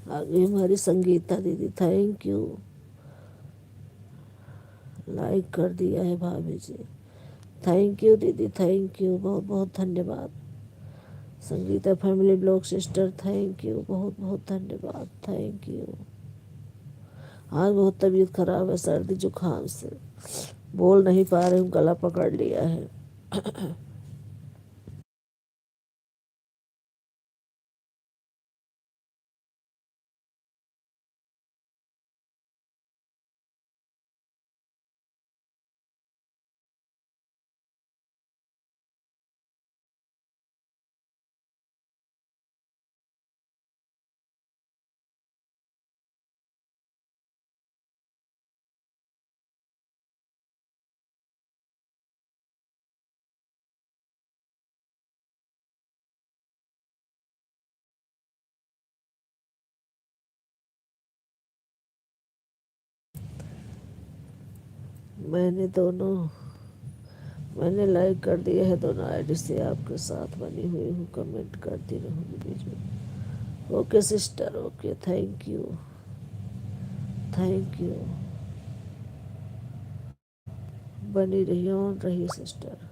आगे हमारी संगीता दीदी, थैंक यू, लाइक कर दिया है भाभी जी। थैंक यू दीदी, थैंक यू, बहुत बहुत धन्यवाद। Sangeeta family blog sister, thank you, बहुत बहुत धन्यवाद, थैंक यू। आज बहुत तबीयत खराब है, सर्दी जुकाम से बोल नहीं पा रही हूँ, गला पकड़ लिया है। मैंने दोनों मैंने लाइक कर दिया है दोनों आईडी से, आपके साथ बनी हुई हूँ, कमेंट करती रहूँगी बीच में। Okay sister, okay, thank you, thank you. बनी रही, ऑन रही सिस्टर।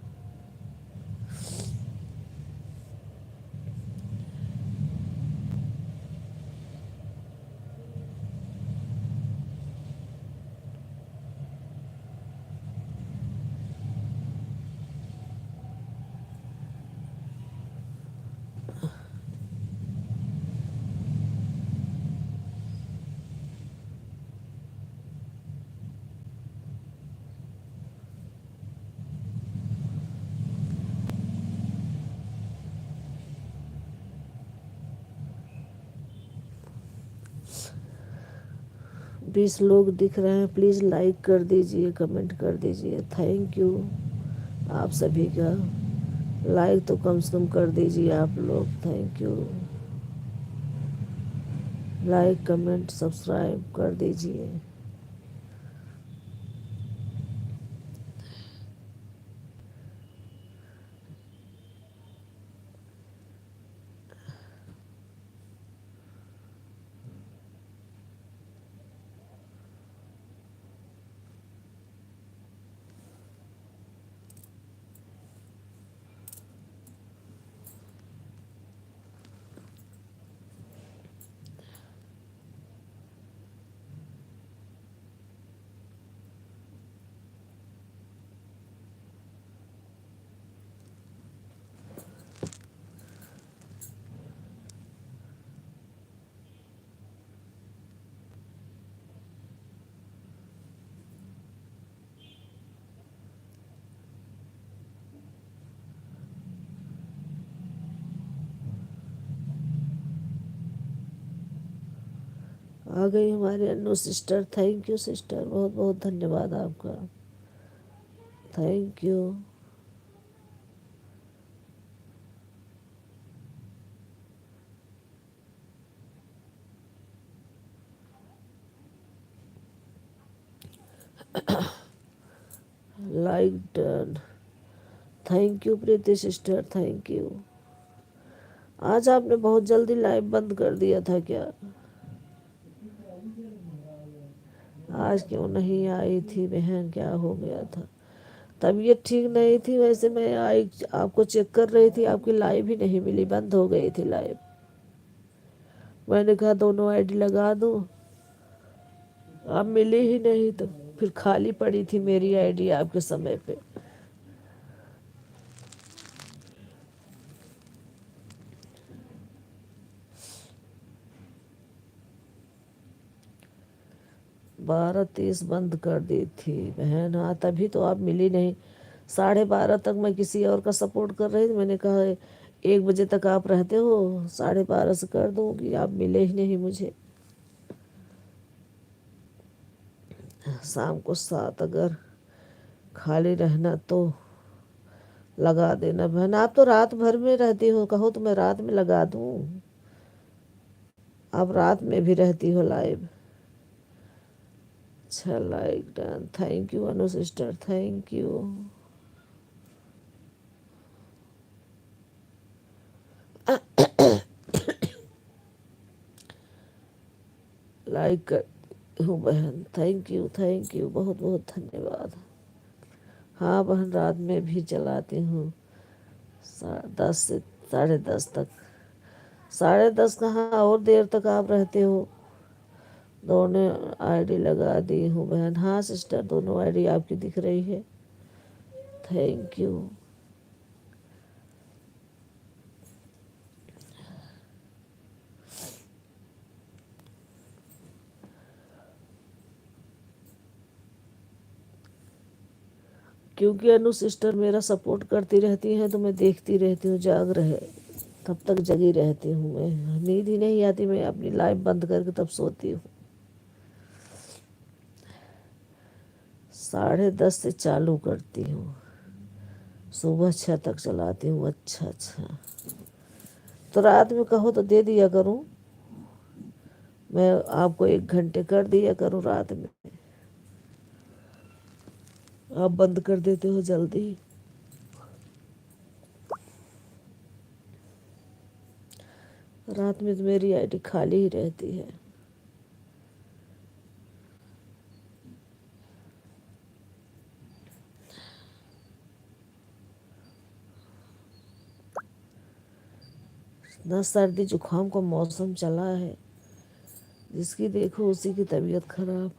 बीस लोग दिख रहे हैं, प्लीज़ लाइक कर दीजिए, कमेंट कर दीजिए, थैंक यू आप सभी का। लाइक तो कम से कम कर दीजिए आप लोग, thank you. Like comment subscribe कर दीजिए। आ गई हमारी Annu sister, thank you sister, बहुत बहुत धन्यवाद आपका, thank you. Like done, thank you Preeti sister, thank you. आज आपने बहुत जल्दी लाइव बंद कर दिया था क्या? आज क्यों नहीं आई थी बहन, क्या हो गया था? तबीयत ठीक नहीं थी, वैसे मैं आई आपको चेक कर रही थी, आपकी लाइव ही नहीं मिली, बंद हो गई थी लाइव। मैंने कहा दोनों आईडी लगा दूं, अब मिली ही नहीं, तो फिर खाली पड़ी थी मेरी आईडी आपके समय पे। बारह तीस बंद कर दी थी बहन, हाँ तभी तो आप मिली नहीं। 12:30 तक मैं किसी और का सपोर्ट कर रही थी, मैंने कहा 1 बजे तक आप रहते हो, 12:30 से कर दूंगी, आप मिले ही नहीं मुझे। शाम को 7 अगर खाली रहना तो लगा देना बहन, आप तो रात भर में रहती हो, कहो तो मैं रात में लगा दूं। आप रात में भी रहती हो लाइव। अच्छा, like done, thank you Anu sister, thank you. Like करती हूँ बहन। थैंक यू, बहुत बहुत धन्यवाद। हाँ बहन, रात में भी चलाती हूँ 10 से 10:30 तक। 10:30 कहाँ, और देर तक आप रहते हो। दोनों आईडी लगा दी हूँ बहन। हाँ सिस्टर, दोनों आईडी आपकी दिख रही है। Thank you. क्योंकि अनु सिस्टर मेरा सपोर्ट करती रहती हैं तो मैं देखती रहती हूँ, जाग रहे तब तक जगी रहती हूँ। मैं नींद ही नहीं आती, मैं अपनी लाइफ बंद करके तब सोती हूँ। 10:30 से चालू करती हूँ, सुबह 6 तक चलाती हूँ। अच्छा, तो रात में कहो तो दे दिया करूँ, मैं आपको 1 घंटे कर दिया करूँ रात में। आप बंद कर देते हो जल्दी। रात में तो मेरी आईडी खाली ही रहती है। न सर्दी जुकाम का मौसम चला है, जिसकी देखो उसी की तबीयत खराब।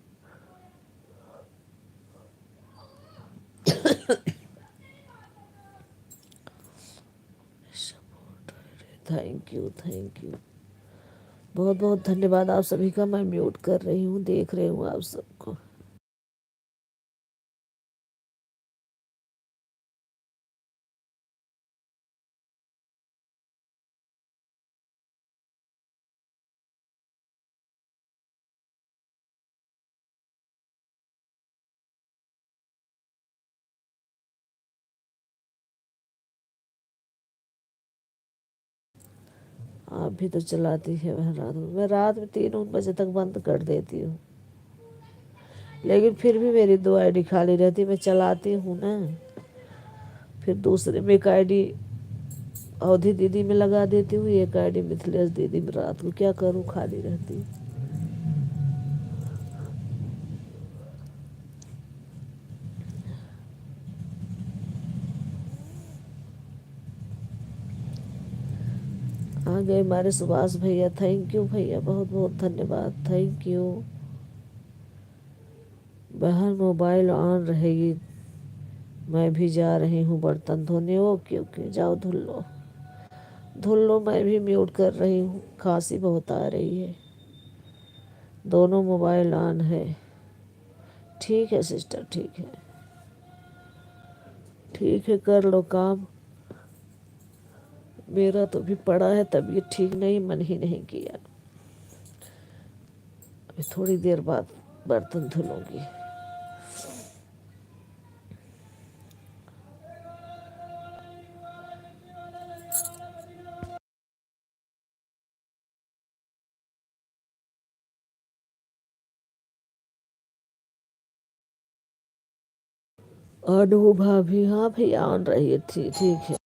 थैंक यू, बहुत बहुत धन्यवाद आप सभी का। मैं म्यूट कर रही हूँ, देख रही हूँ आप सबको। आप भी तो चलाती है वह रात में। मैं रात में 3-3 बजे तक बंद कर देती हूँ, लेकिन फिर भी मेरी 2 आईडी खाली रहती है। मैं चलाती हूँ ना, फिर दूसरे में एक आईडी अवधि दीदी में लगा देती हूँ, एक आईडी मिथिलेश दीदी में। रात को क्या करूँ, खाली रहती। आ गए हमारे सुभाष भैया। थैंक यू भैया, बहुत बहुत धन्यवाद। Thank you. बहन मोबाइल ऑन रहेगी, मैं भी जा रही हूँ बर्तन धोने। ओके ओके, जाओ धुल लो। मैं भी म्यूट कर रही हूँ, खांसी बहुत आ रही है। दोनों मोबाइल ऑन है। ठीक है सिस्टर, ठीक है, कर लो काम। मेरा तो भी पड़ा है, तबीयत ठीक नहीं, मन ही नहीं किया। अभी थोड़ी देर बाद बर्तन धुलूंगी। अनु भाभी, हाँ भैया ऑन रही है। ठीक है।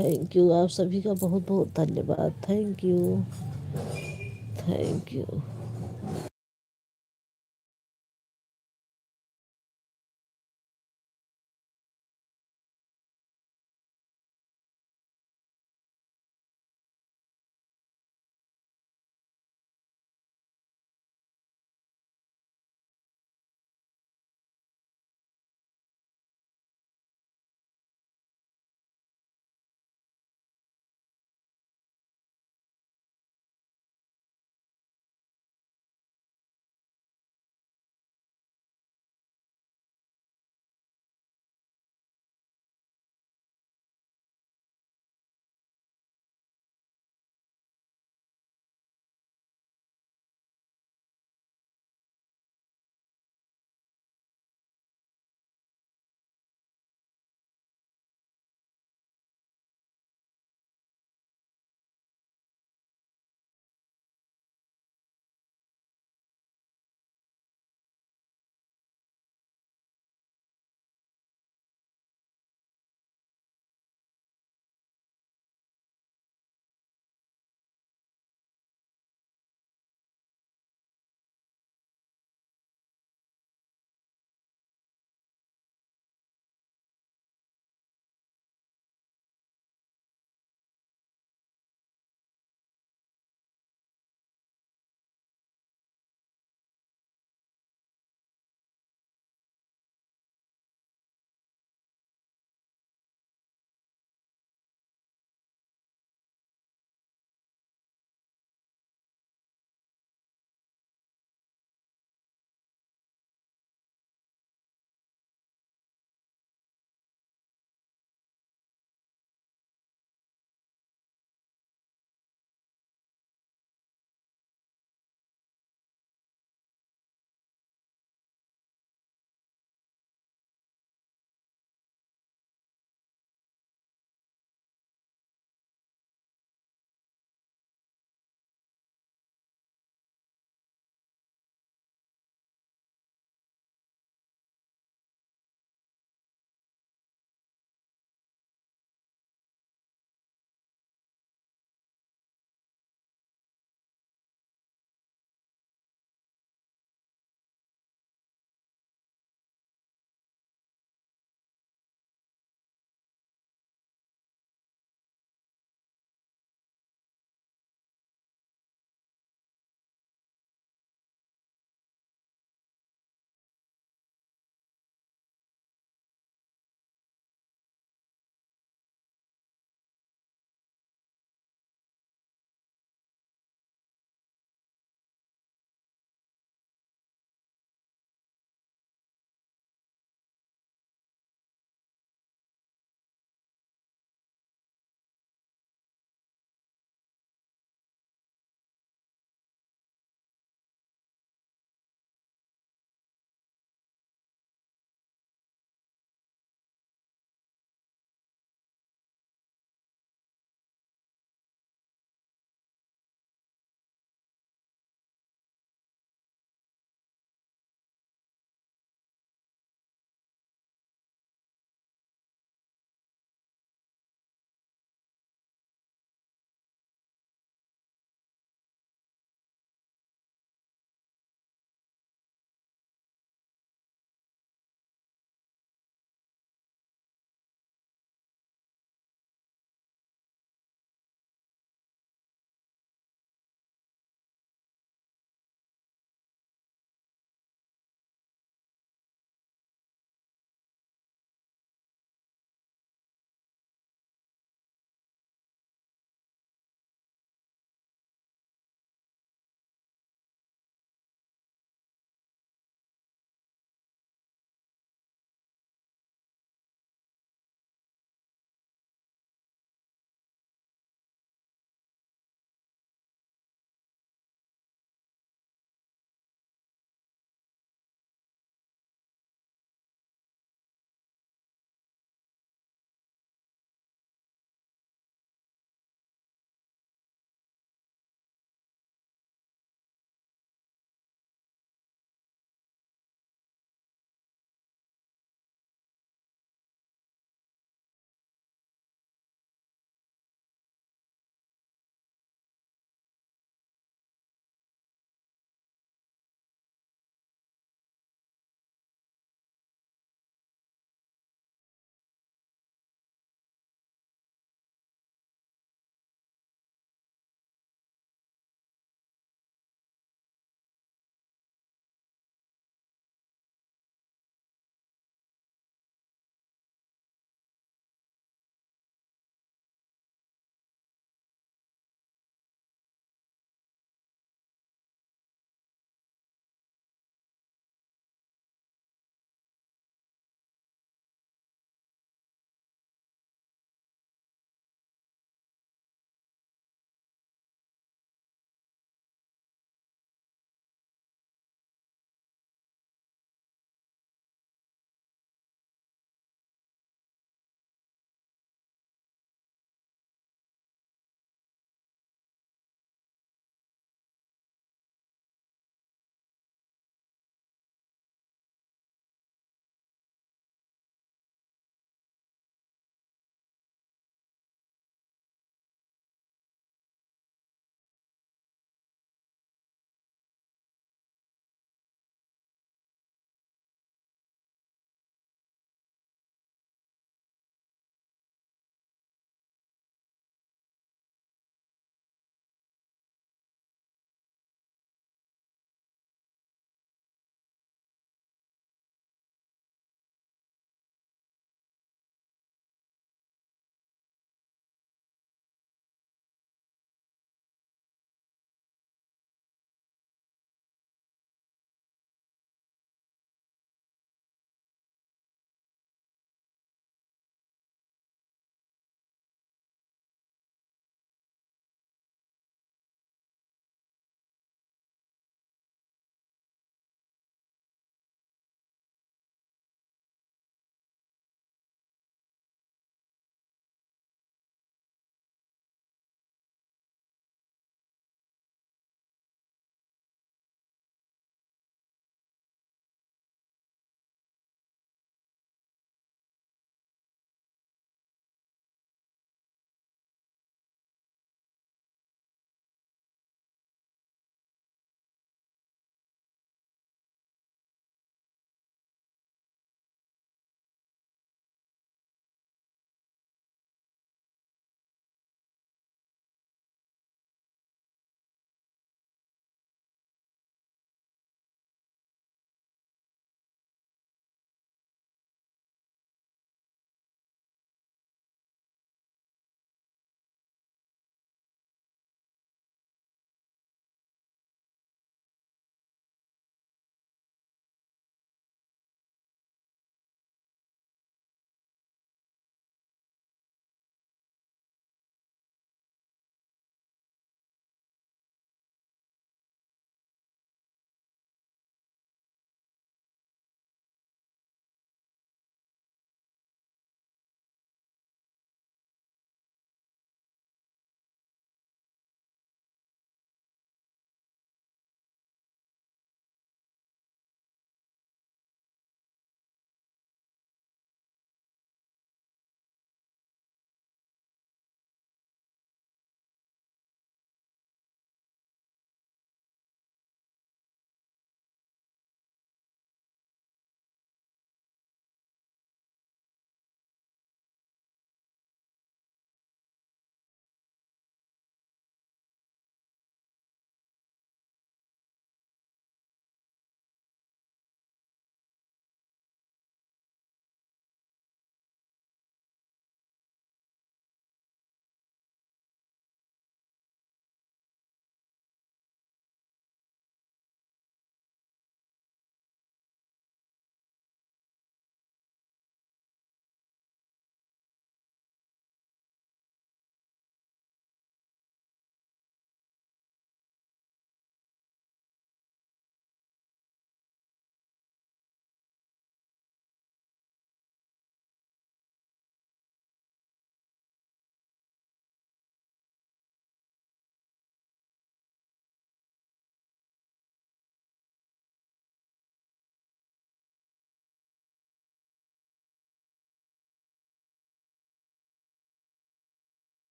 थैंक यू, आप सभी का बहुत बहुत धन्यवाद। Thank you, thank you.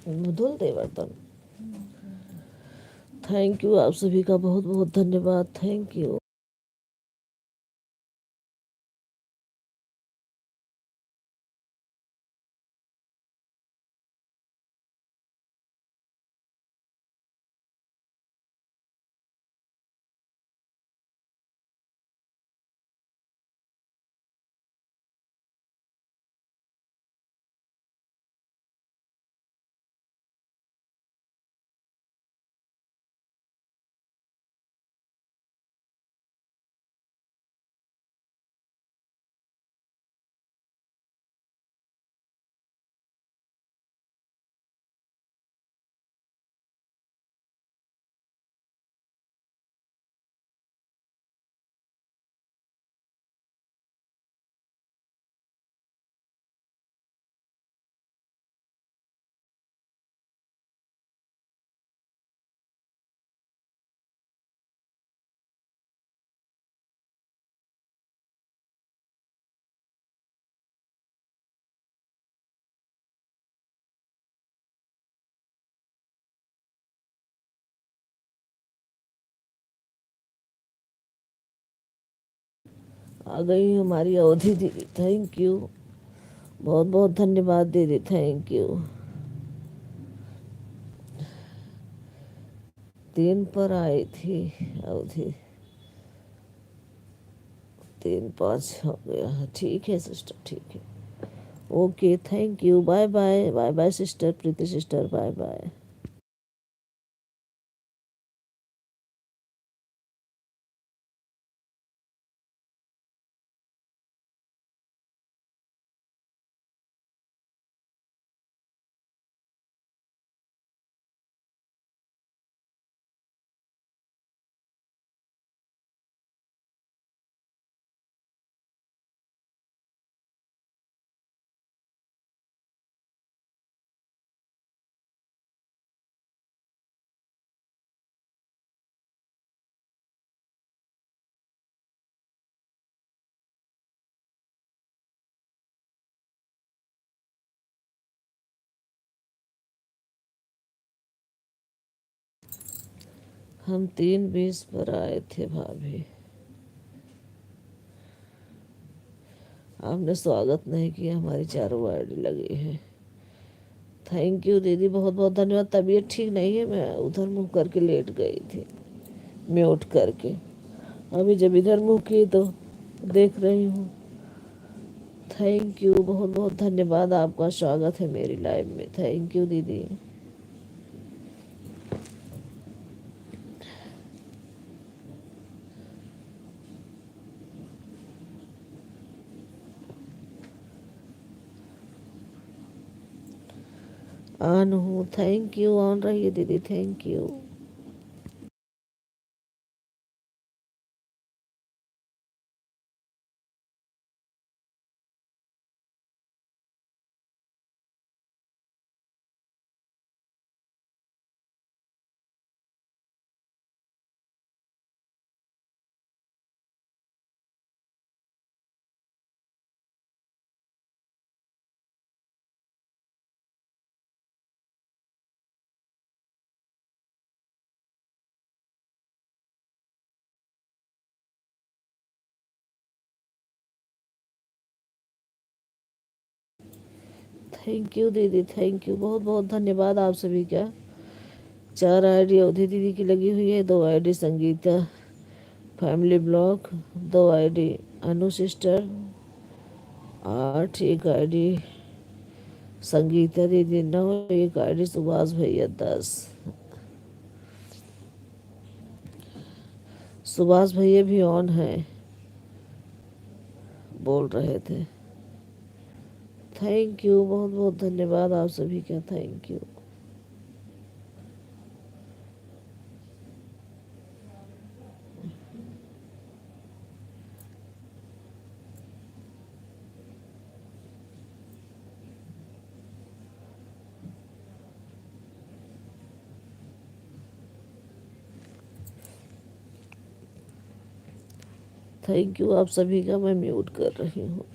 धुल दे बर्तन। थैंक यू, आप सभी का बहुत बहुत धन्यवाद। Thank you. आ गई हमारी अवधि दीदी। थैंक यू, बहुत बहुत धन्यवाद दीदी। Thank you. 3 पर आई थी अवधि, 3-5 हो गया। ठीक है सिस्टर, ठीक है। Okay, thank you. Bye bye, bye bye sister, Preeti sister, bye bye. हम 3:20 पर आए थे भाभी, आपने स्वागत नहीं किया। हमारी चारों आईडी लगी है। थैंक यू दीदी, बहुत बहुत धन्यवाद। तबीयत ठीक नहीं है, मैं उधर मुंह करके लेट गई थी, म्यूट करके। अभी जब इधर मुंह की तो देख रही हूँ। थैंक यू, बहुत बहुत धन्यवाद। आपका स्वागत है मेरी लाइफ में। थैंक यू दीदी। ऑन हूँ। Thank you. ऑन रहिए दीदी। Thank you. थैंक यू दीदी। थैंक यू, बहुत बहुत धन्यवाद आप सभी का। 4 आईडी अवधि दीदी की लगी हुई है, 2 ID Sangeeta family blog, 2 ID Anu sister, 8 एक आईडी संगीता दीदी, 9 एक आईडी सुभाष भैया, 10 सुभाष भैया भी ऑन है, बोल रहे थे। थैंक यू, बहुत बहुत धन्यवाद आप सभी का। Thank you. थैंक यू आप सभी का। मैं म्यूट कर रही हूँ।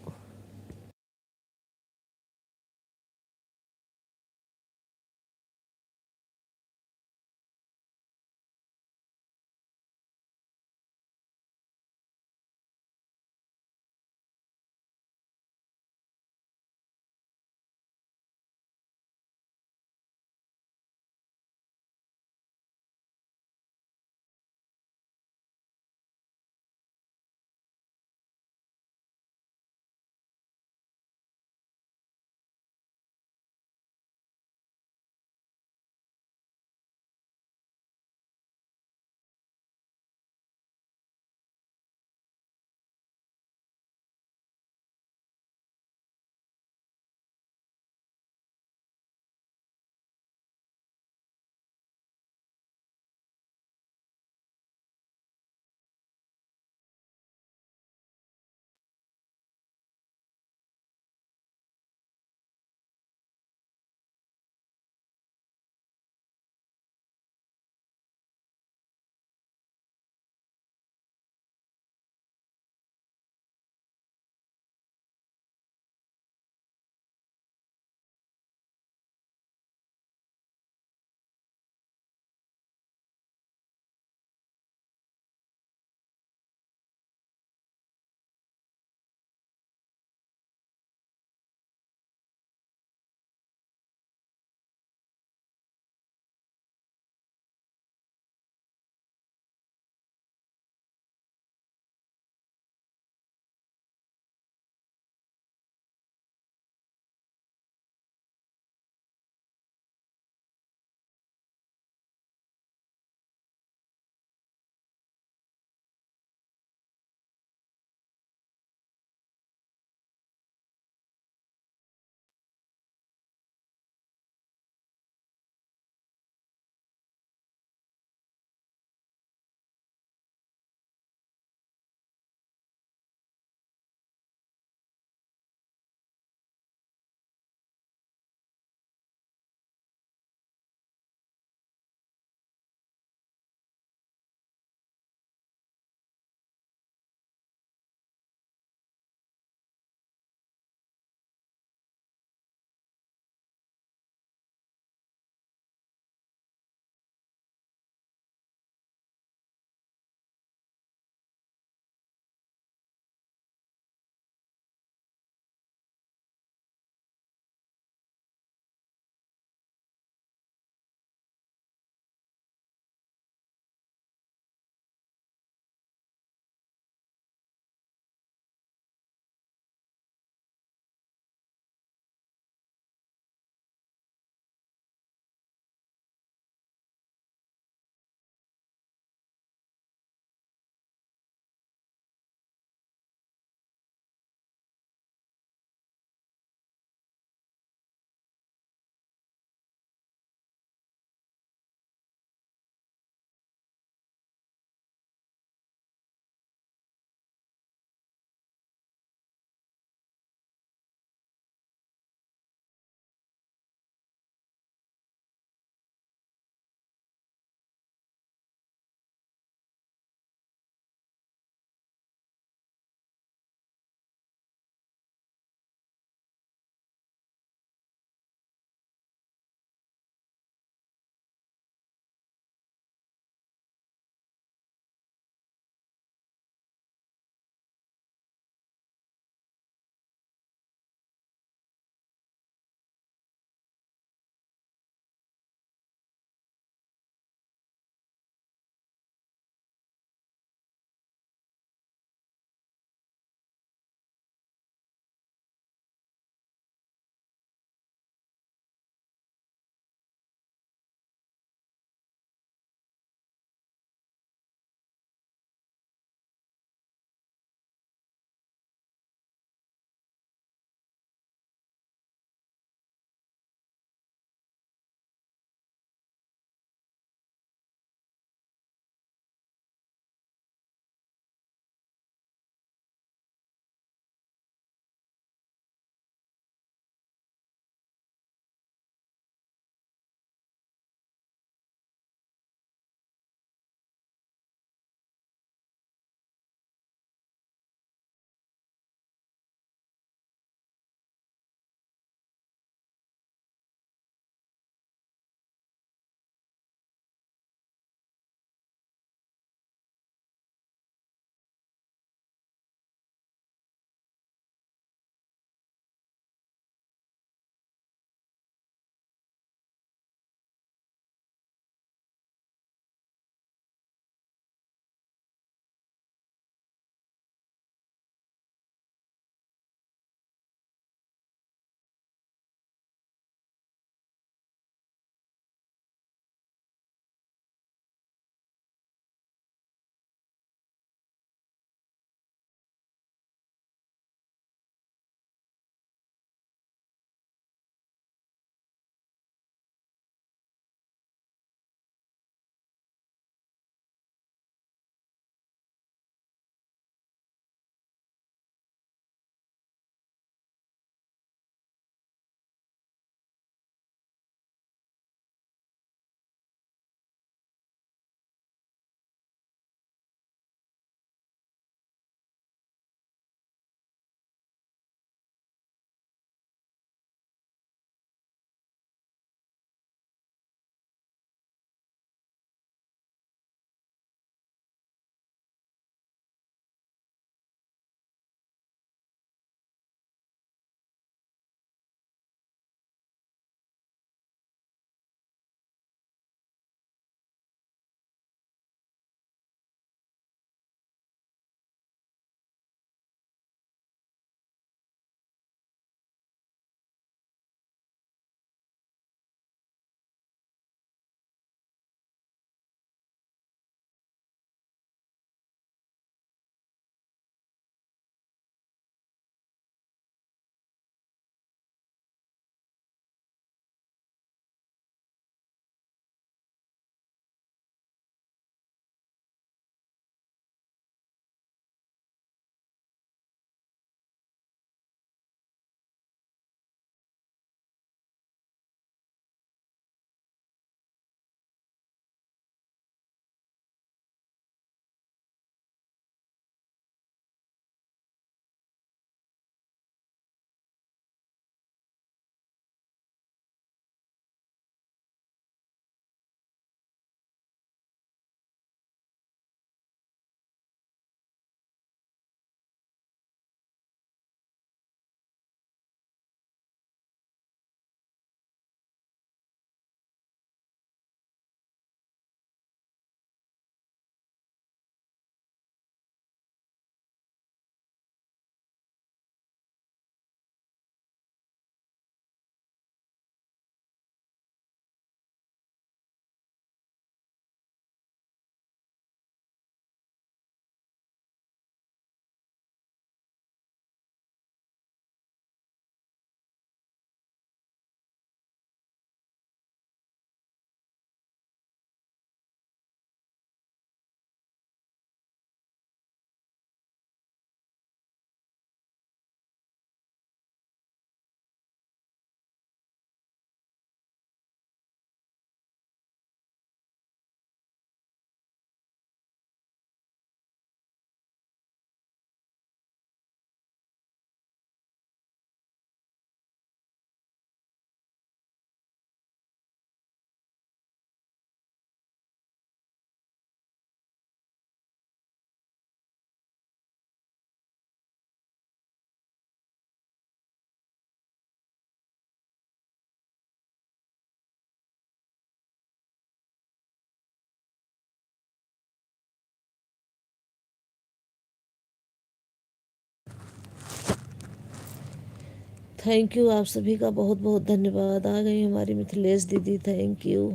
थैंक यू, आप सभी का बहुत बहुत धन्यवाद। आ गई हमारी मिथिलेश दीदी, थैंक यू।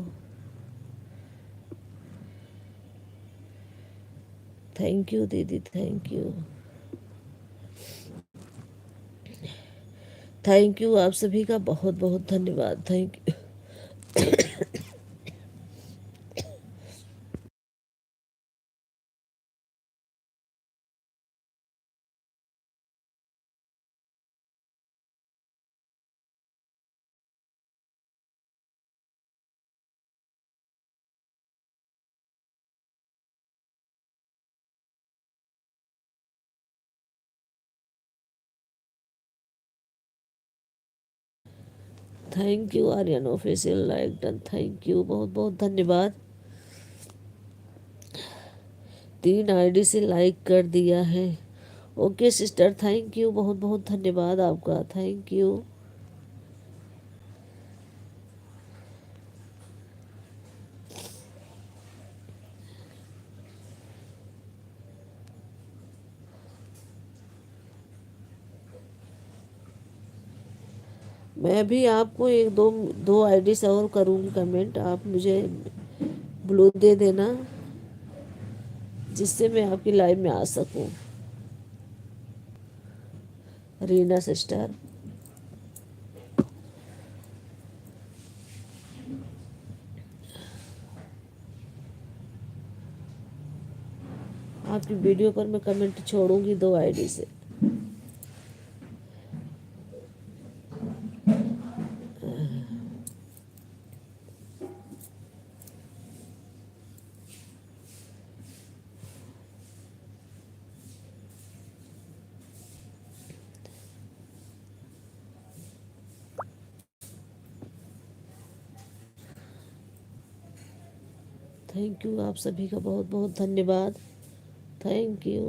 थैंक यू दीदी, थैंक यू। थैंक यू, आप सभी का बहुत बहुत धन्यवाद, thank you. Thank you Aryan official, like done, thank you, बहुत बहुत धन्यवाद। 3 आईडी से लाइक कर दिया है। ओके सिस्टर, थैंक यू, बहुत बहुत धन्यवाद आपका, थैंक यू। मैं भी आपको एक दो दो आईडी से और करूँगी कमेंट, आप मुझे ब्लू दे देना जिससे मैं आपकी लाइव में आ सकूं। रीना सिस्टर, आपकी वीडियो पर मैं कमेंट छोड़ूंगी 2 आईडी से। थैंक यू, आप सभी का बहुत बहुत धन्यवाद, थैंक यू।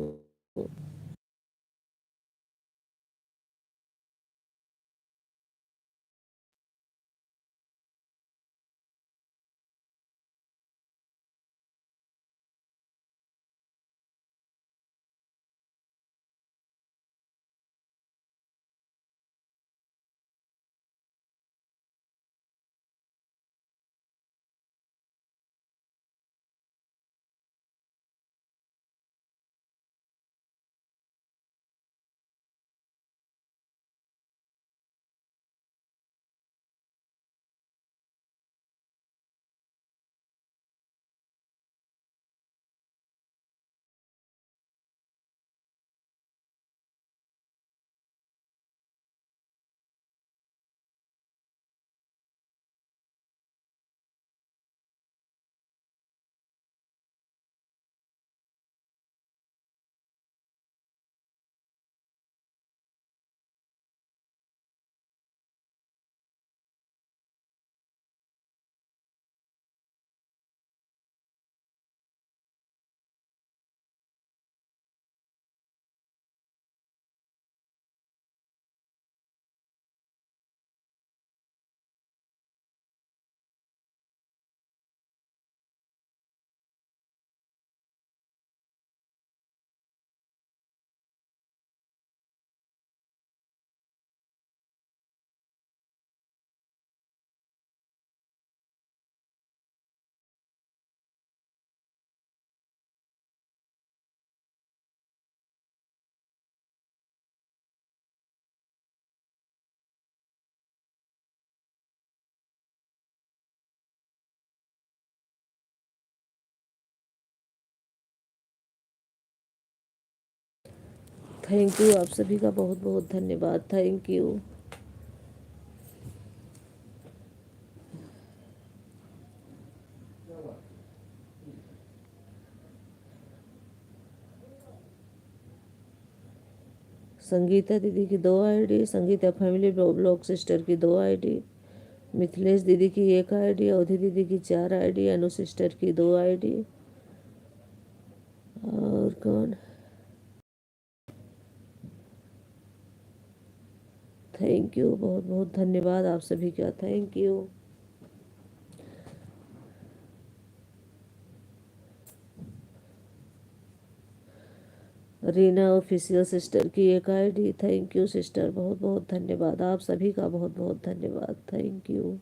थैंक यू, आप सभी का बहुत बहुत धन्यवाद, थैंक यू। संगीता दीदी की 2 ID, Sangeeta family blog sister की 2 आईडी, मिथिलेश दीदी की 1 आईडी, अवधि दीदी की 4 आईडी, अनु सिस्टर की 2 आईडी, और कौन, थैंक यू, बहुत बहुत धन्यवाद आप सभी का, thank you. Reena official sister की एक आईडी। थैंक यू सिस्टर, बहुत बहुत धन्यवाद। आप सभी का बहुत बहुत धन्यवाद। Thank you.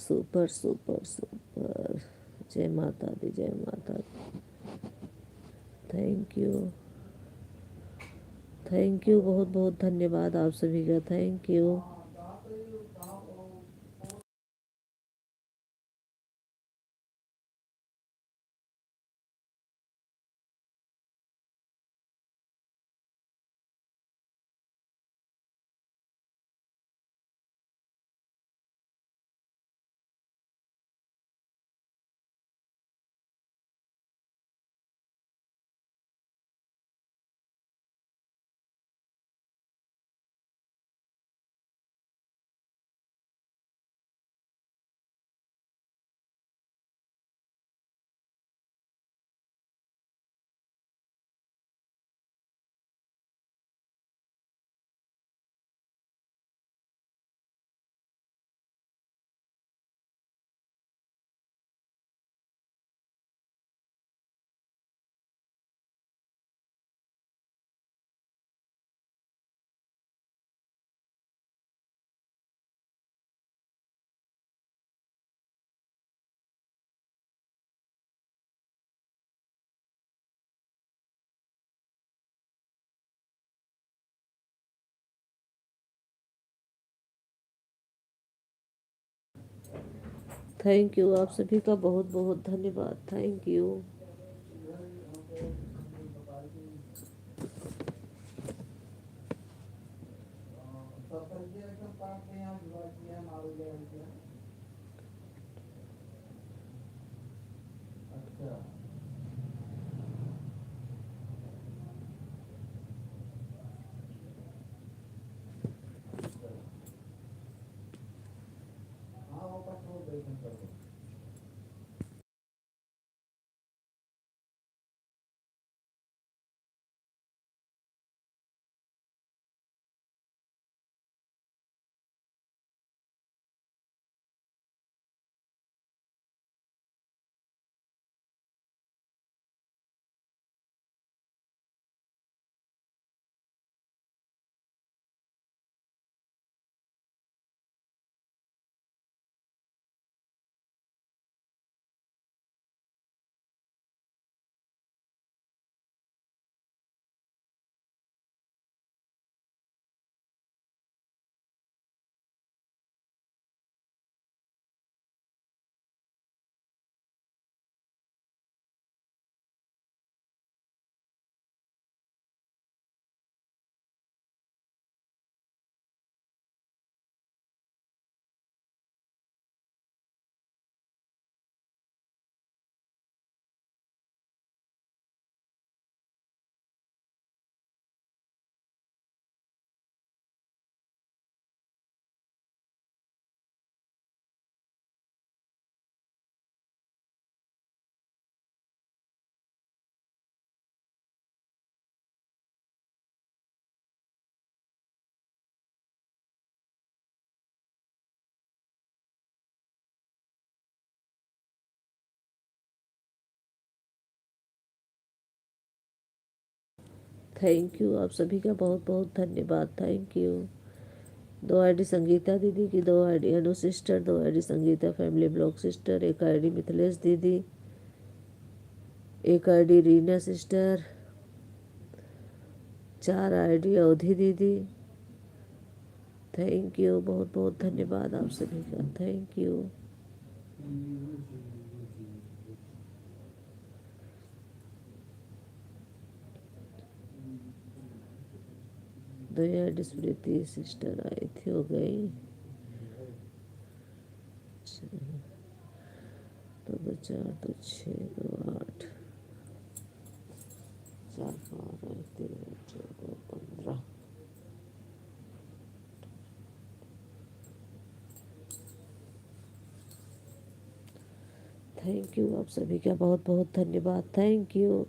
Super super super. जय माता दी, जय माता दी। थैंक यू, थैंक यू, बहुत बहुत धन्यवाद आप सभी का। Thank you. थैंक यू, आप सभी का बहुत बहुत धन्यवाद। Thank you. थैंक यू, आप सभी का बहुत बहुत धन्यवाद। Thank you. 2 आईडी संगीता दीदी की, 2 ID Anu sister, 2 ID Sangeeta family blog sister, 1 ID Mithilesh दीदी, 1 आईडी रीना सिस्टर, 4 आईडी अवधि दीदी। थैंक यू, बहुत बहुत धन्यवाद आप सभी का। Thank you. 2 ID Smriti sister आई थी, हो गई। 2 2 4 2 6 2 8 4 5 1 3 14 15। थैंक यू, आप सभी का बहुत बहुत धन्यवाद। Thank you.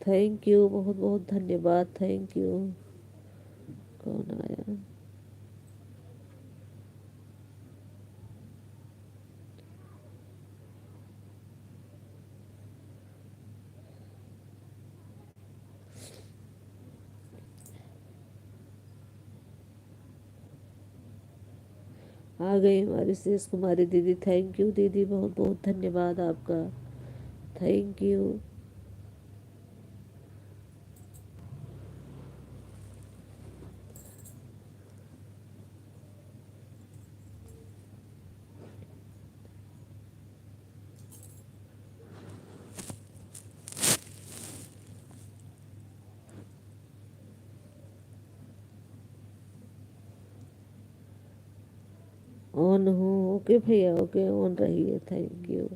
थैंक यू, बहुत बहुत धन्यवाद, थैंक यू। कौन आया? आ गई हमारी शेष कुमारी दीदी। थैंक यू दीदी, बहुत बहुत धन्यवाद आपका, थैंक यू। ऑन हूँ, ओके भैया, ओके, ऑन रहिए, थैंक यू।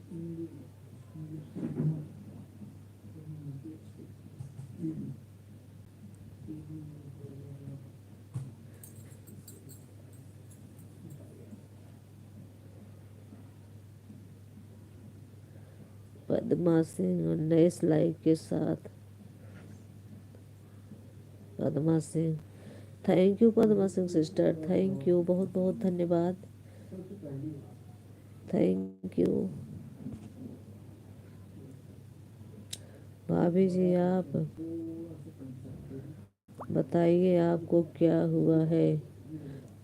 पद्मा सिंह और नए स्लाइड के साथ। Padma Singh, thank you Padma Singh sister, thank you, बहुत बहुत धन्यवाद, थैंक यू। भाभी जी आप बताइए आपको क्या हुआ है?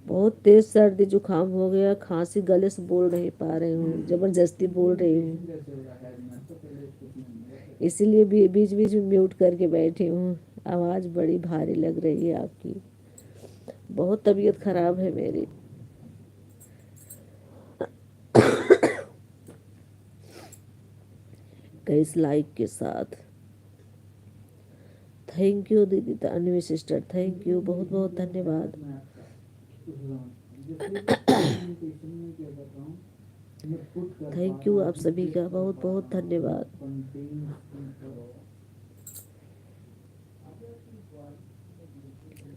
बहुत तेज सर्दी जुकाम हो गया, खांसी, गले से बोल नहीं पा रही हूँ, जबरदस्ती बोल रही हूँ, इसीलिए बीच बीच में म्यूट करके बैठी हूँ। आवाज़ बड़ी भारी लग रही है आपकी। बहुत तबीयत खराब है मेरी। कई लाइक के साथ, थैंक यू दीदी तन्वी सिस्टर, थैंक यू, बहुत बहुत धन्यवाद। थैंक यू आप सभी का, बहुत बहुत धन्यवाद।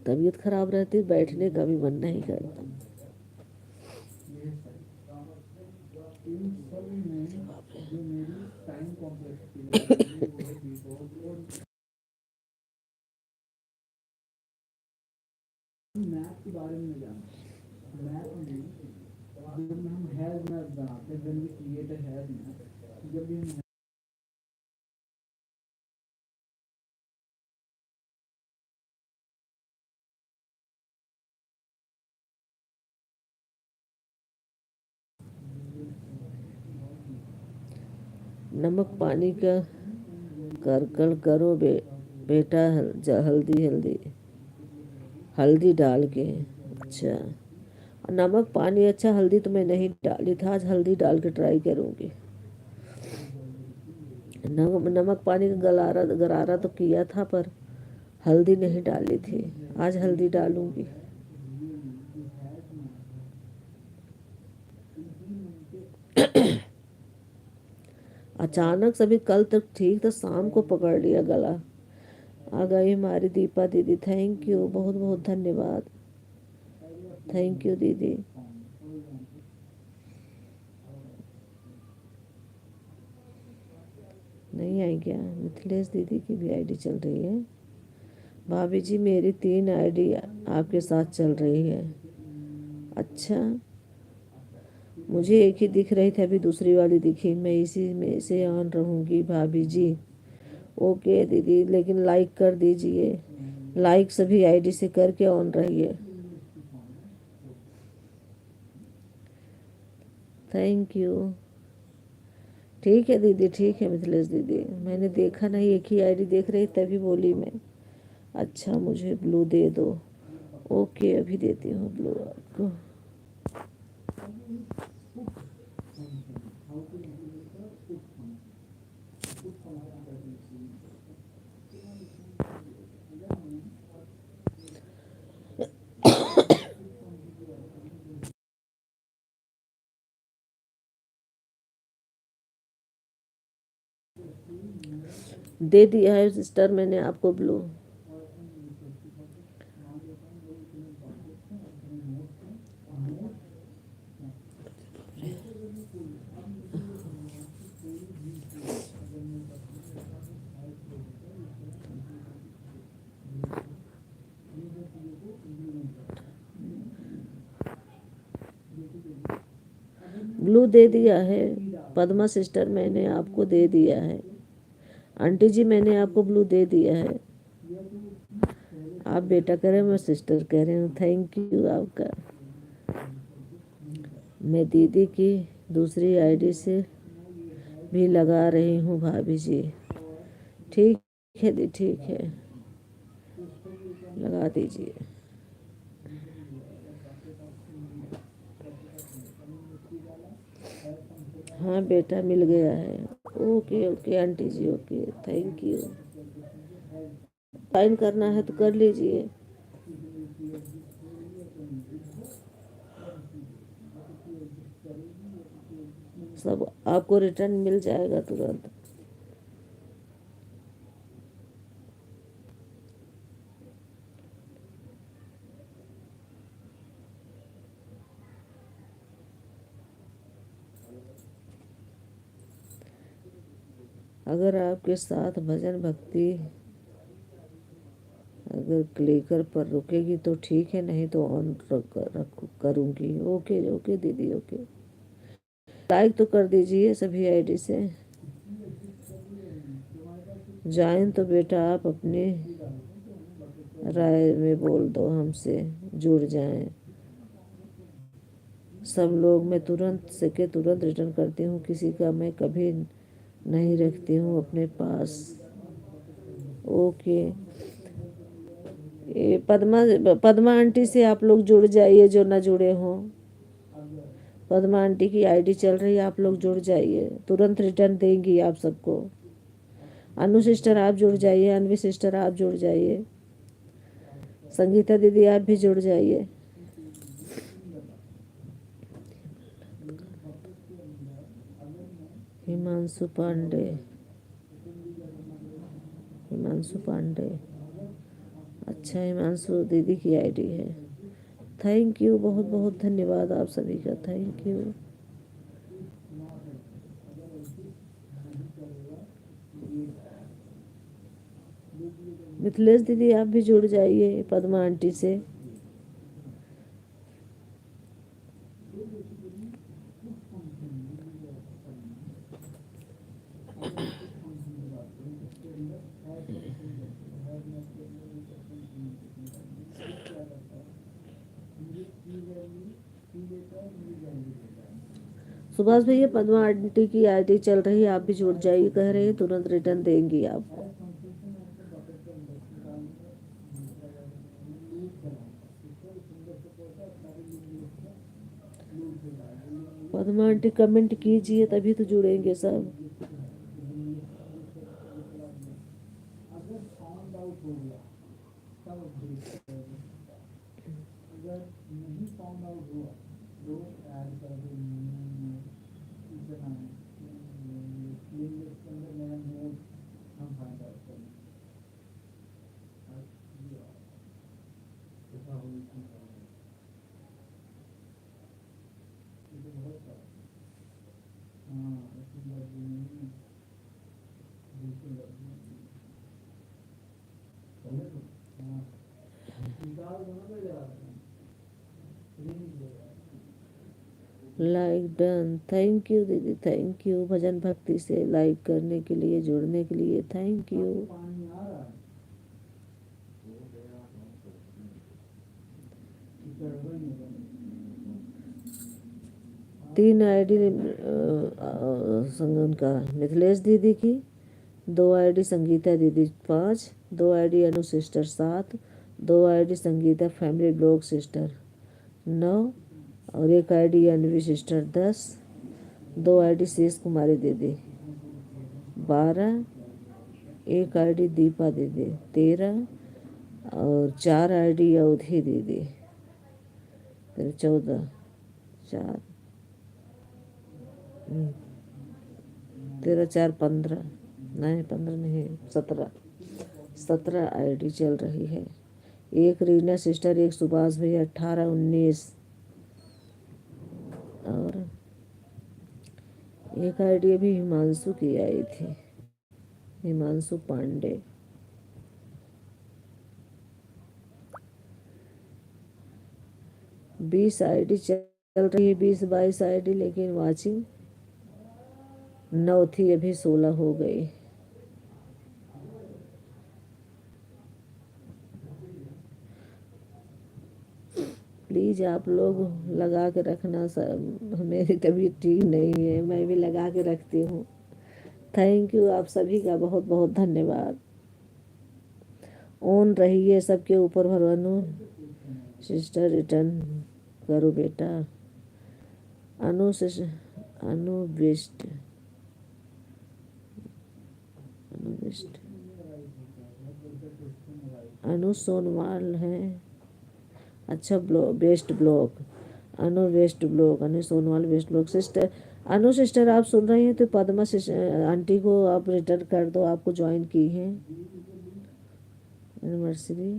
तबीयत खराब रहती, बैठने का भी मन नहीं करता। मैथ के बारे में जाना, मैथ में जब हम हैज मैथ बनाते हैं, when we create a hash math, जब भी हम नमक पानी का करकल करो बेटा, हल्दी हल्दी हल्दी डाल के। अच्छा, नमक पानी, अच्छा हल्दी तो मैं नहीं डाली था, आज हल्दी डाल के ट्राई करूँगी। नमक पानी का गरारा तो किया था, पर हल्दी नहीं डाली थी, आज हल्दी डालूंगी। अचानक सभी, कल तक ठीक था, शाम को पकड़ लिया गला। आ गई हमारी दीपा दीदी, थैंक यू, बहुत बहुत धन्यवाद, थैंक यू दीदी। नहीं आई क्या? मिथिलेश दीदी की भी आईडी चल रही है। भाभी जी मेरी 3 आईडी आपके साथ चल रही है। अच्छा, मुझे एक ही दिख रही थी, अभी दूसरी वाली दिखी, मैं इसी में से ऑन रहूँगी भाभी जी। ओके दीदी, लेकिन लाइक कर दीजिए, लाइक सभी आईडी से करके ऑन रहिए। Thank you. ठीक है दीदी, ठीक है मिथिलेश दीदी, मैंने देखा नहीं, एक ही आईडी देख रही तभी बोली मैं। अच्छा, मुझे ब्लू दे दो। ओके, अभी देती हूँ ब्लू आपको। दे दिया है सिस्टर मैंने आपको ब्लू। ब्लू दे दिया है पद्मा सिस्टर, मैंने आपको दे दिया है। आंटी जी मैंने आपको ब्लू दे दिया है। आप बेटा कह रहे हैं, मैं सिस्टर कह रही हूँ। थैंक यू आपका। मैं दीदी की दूसरी आईडी से भी लगा रही हूँ भाभी जी। ठीक है दी, ठीक है, लगा दीजिए। हाँ बेटा मिल गया है। Okay okay aunty ji, okay thank you. Sign करना है तो कर लीजिए। सब आपको रिटर्न मिल जाएगा तुरंत। अगर आपके साथ भजन भक्ति अगर क्लिकर पर रुकेगी तो ठीक है, नहीं तो ऑन करूँगी। ओके ओके दीदी, ओके। लाइक तो कर दीजिए सभी आईडी से। जाएं तो बेटा आप अपनी राय में बोल दो, हमसे जुड़ जाएं सब लोग। मैं तुरंत से के तुरंत रिटर्न करती हूँ, किसी का मैं कभी नहीं रखती हूँ अपने पास। ओके। ये पद्मा आंटी से आप लोग जुड़ जाइए जो ना जुड़े हों। पद्मा आंटी की आईडी चल रही है, आप लोग जुड़ जाइए, तुरंत रिटर्न देंगी आप सबको। अनु सिस्टर आप जुड़ जाइए, अनवी सिस्टर आप जुड़ जाइए, संगीता दीदी आप भी जुड़ जाइए। हिमांशु पांडे, हिमांशु पांडे, अच्छा हिमांशु दीदी की आईडी है। थैंक यू, बहुत बहुत धन्यवाद आप सभी का, थैंक यू। मिथिलेश दीदी आप भी जुड़ जाइए पद्मा आंटी से। सुभाष भैया पद्मा आंटी की आईडी चल रही है, आप भी जुड़ जाइए, कह रहे हैं तुरंत रिटर्न देंगी आपको। पद्मा आंटी कमेंट कीजिए तभी तो जुड़ेंगे सब। लाइक डन, थैंक यू दीदी, थैंक यू भजन भक्ति से लाइक करने के लिए, जुड़ने के लिए, थैंक यू। तीन आईडी संगम का मिथिलेश दीदी की, 2 आईडी संगीता दीदी 5, 2 ID Anu sister 7, 2 ID Sangeeta family blog sister 9 और 1 आईडी अनवी सिस्टर 10, 2 आईडी शेष कुमारी दीदी 12, 1 आईडी दीपा दीदी 13 और 4 आईडी अवधि दीदी 14, 4 13 4 15, नहीं 15 नहीं 17 आईडी चल रही है। 1 रीना सिस्टर, 1 सुभाष भैया 18 19 और 1 आईडी अभी हिमांशु की आई थी, हिमांशु पांडे। 20 आईडी चल रही है 20-22 आईडी, लेकिन वाचिंग 9 थी, अभी 16 हो गई। प्लीज़ आप लोग लगा के रखना सब, मेरी तबीयत ठीक नहीं है, मैं भी लगा के रखती हूँ। थैंक यू, आप सभी का बहुत बहुत धन्यवाद। ऑन रहिए, सबके ऊपर भरवानो। सिस्टर रिटर्न करो बेटा। अनु अनु बेस्ट, अनु बेस्ट, अनु सोनवाल है। अच्छा, बेस्ट ब्लॉग, अनु बेस्ट ब्लॉग, अनु सोनवाल बेस्ट ब्लॉग। सिस्टर अनु, सिस्टर आप सुन रही हैं तो पद्मा आंटी को आप रिटर्न कर दो, आपको ज्वाइन की है। एनिवर्सरी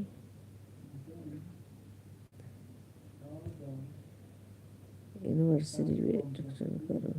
एनिवर्सरी वेट रिटर्न करो।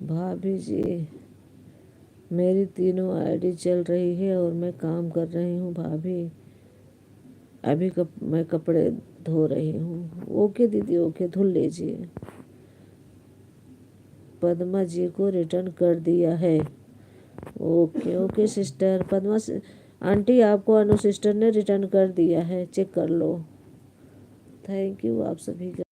भाभी जी, मेरी तीनों आईडी चल रही है और मैं काम कर रही हूँ भाभी। अभी मैं कपड़े धो रही हूँ। ओके दीदी, ओके, धुल लीजिए। पद्मा जी को रिटर्न कर दिया है। Okay okay sister Padma aunty, आपको अनु सिस्टर ने रिटर्न कर दिया है, चेक कर लो। थैंक यू आप सभी का।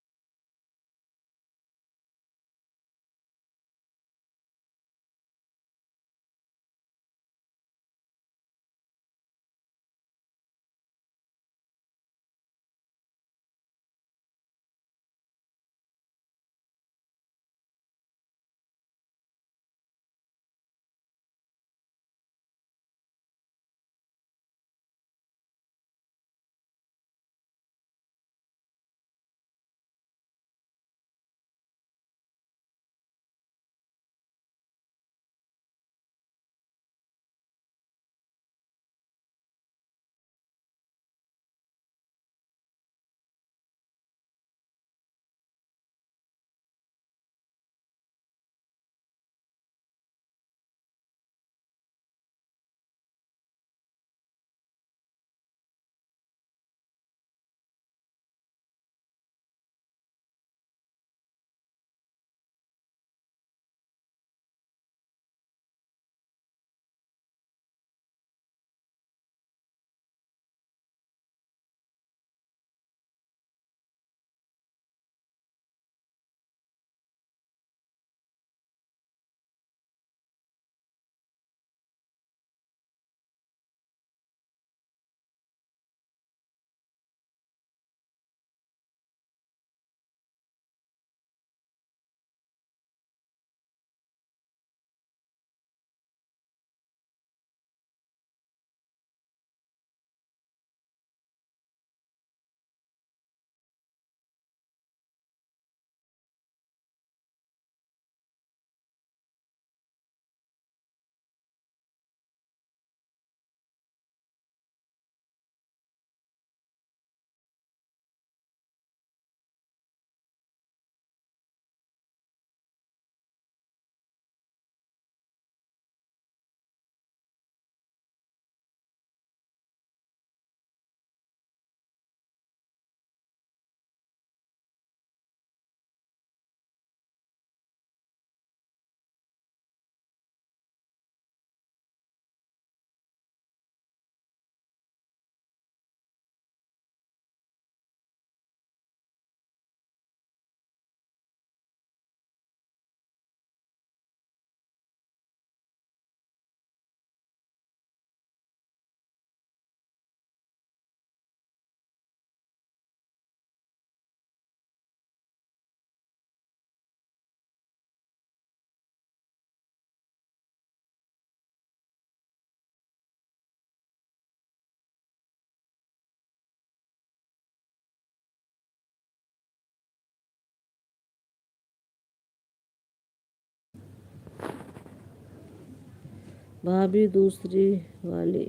भाभी दूसरी वाली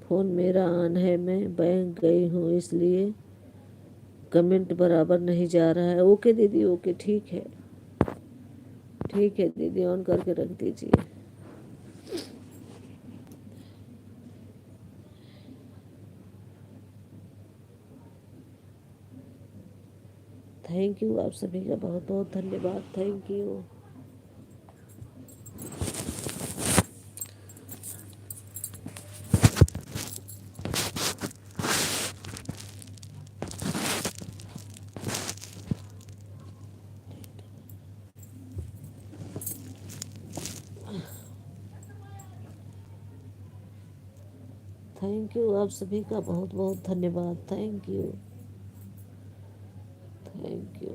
फ़ोन मेरा ऑन है, मैं बैंक गई हूँ इसलिए कमेंट बराबर नहीं जा रहा है। ओके दीदी, ओके, ठीक है, ठीक है दीदी, ऑन करके रख दीजिए। थैंक यू, आप सभी का बहुत बहुत धन्यवाद। Thank you. थैंक यू, आप सभी का बहुत बहुत धन्यवाद। Thank you, thank you.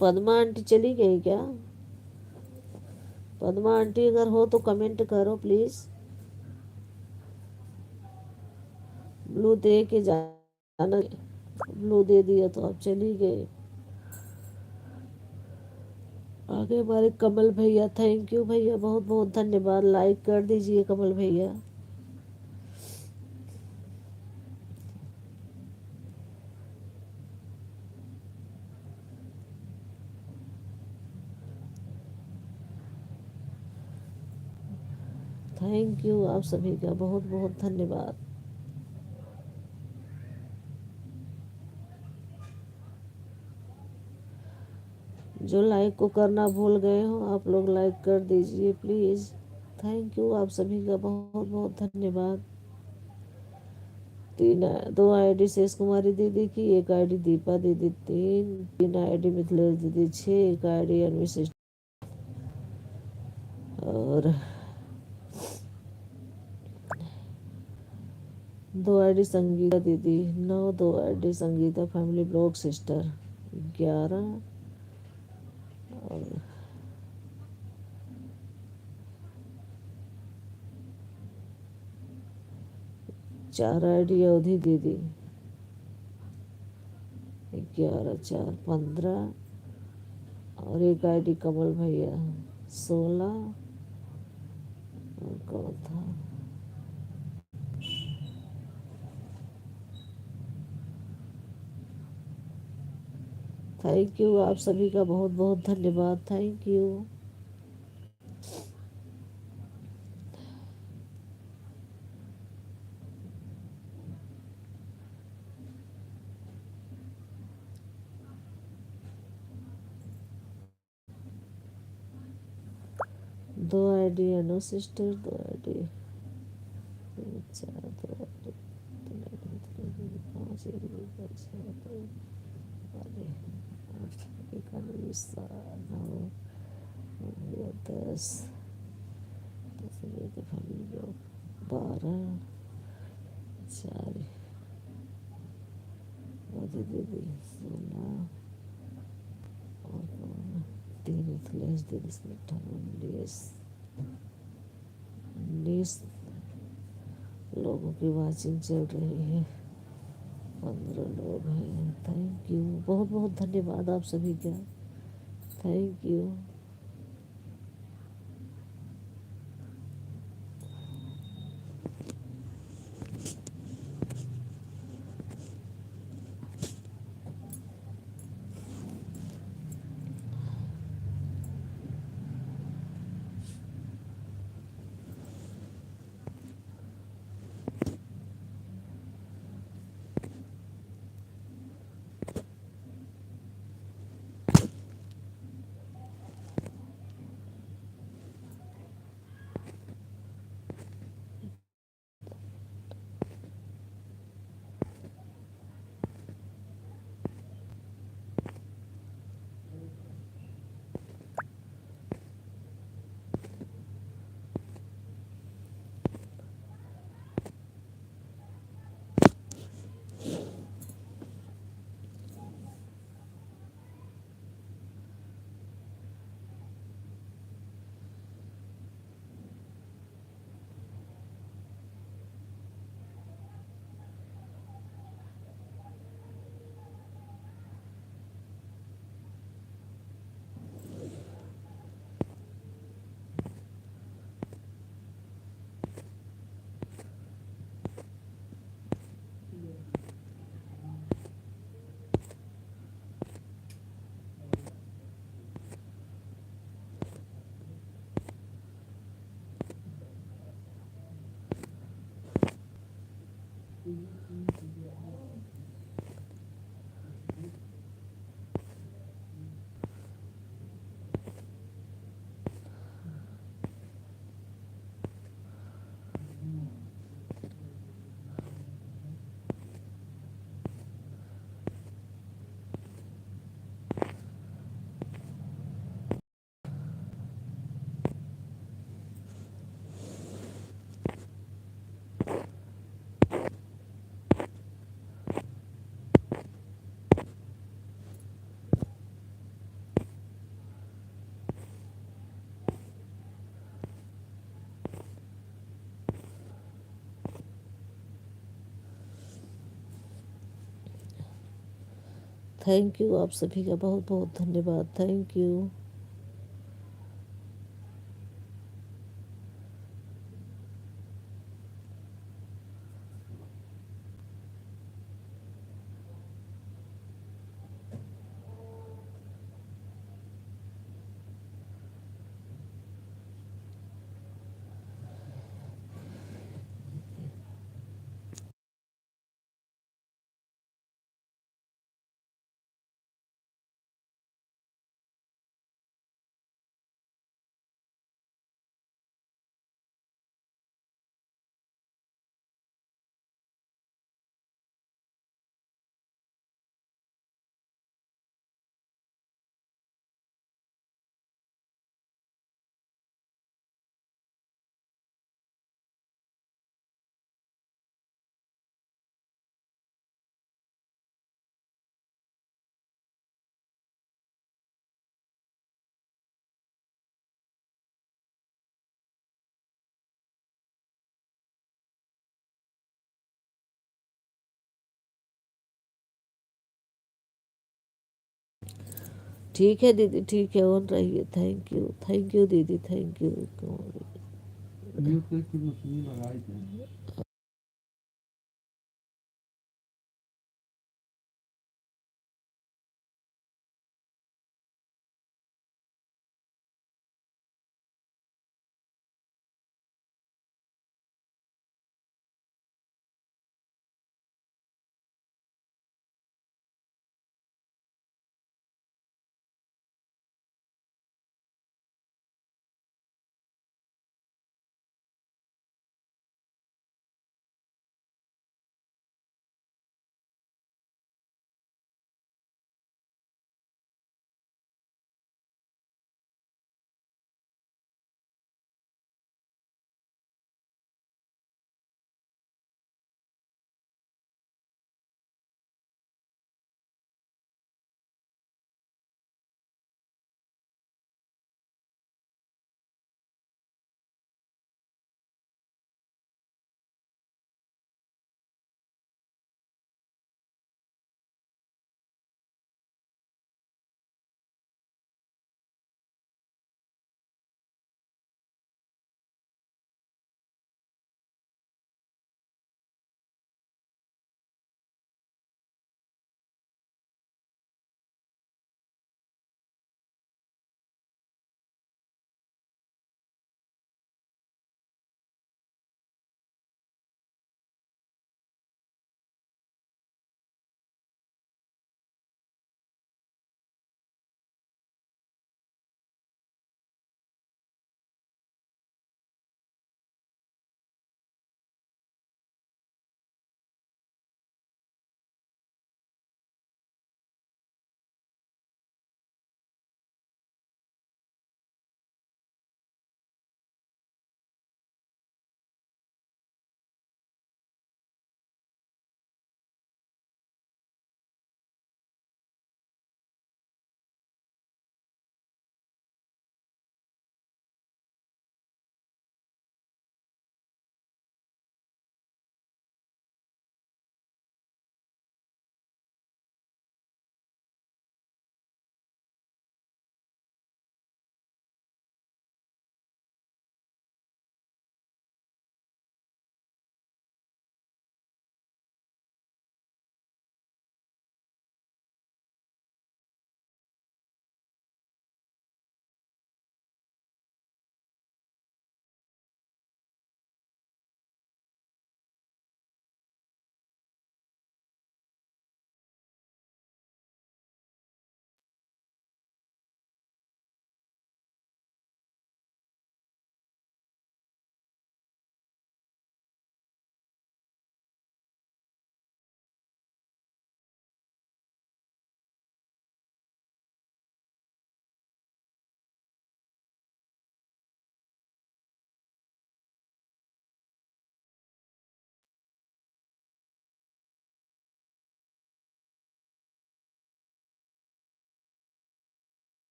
Padma aunty चली गई क्या? पद्मा आंटी अगर हो तो कमेंट करो प्लीज़। ब्लू दे के जाना। ब्लू दे दिया तो आप चली गए। आगे हमारे कमल भैया, थैंक यू भैया, बहुत बहुत धन्यवाद। लाइक कर दीजिए कमल भैया। थैंक यू, आप सभी का बहुत बहुत धन्यवाद। जो लाइक को करना भूल गए हो आप लोग लाइक कर दीजिए प्लीज़। थैंक यू, आप सभी का बहुत बहुत धन्यवाद। दो आईडी शेष कुमारी दीदी की, एक आईडी दीपा दीदी, तीन आईडी मिथिलेश दीदी, 6, एक आईडी अनवी सिस्टर, और 2 आईडी संगीता दीदी, 9, 2 ID Sangeeta family blog sister, 11, और 4 आईडी अवधि दीदी, 11, 4, 15, और एक आईडी कमल भैया, 16, और कौन था? थैंक यू, आप सभी का बहुत बहुत धन्यवाद। Thank you. 2 ID Anu sister, 2 ID, 4, 2 ID, 5, 10, 12, 4, दीदी 16, और 3 मिथिलेश दीदी, 19 लोगों की वाचिंग चल रही है, 15 लोग हैं। थैंक यू, बहुत बहुत धन्यवाद आप सभी का। Thank you. थैंक यू, आप सभी का बहुत बहुत धन्यवाद। Thank you. ठीक है दीदी, ठीक है, ऑन रहिए। थैंक यू दीदी, थैंक यू। म्यूट करके मशीन लगाई थी।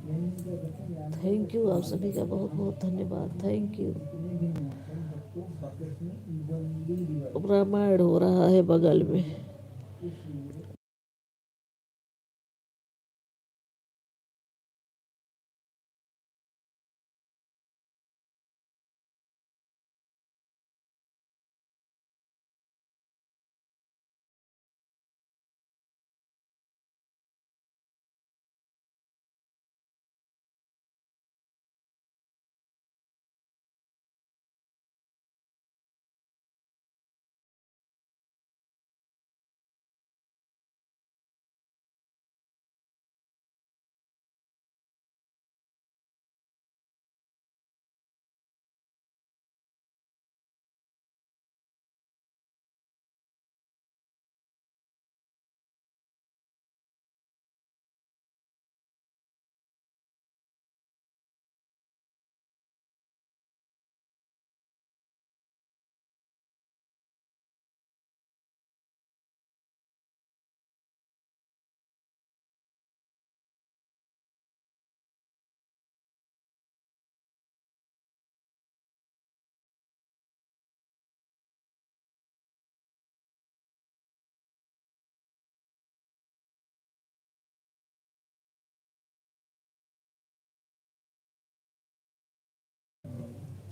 थैंक यू, आप सभी का बहुत बहुत धन्यवाद। Thank you. रामायण हो रहा है बगल में।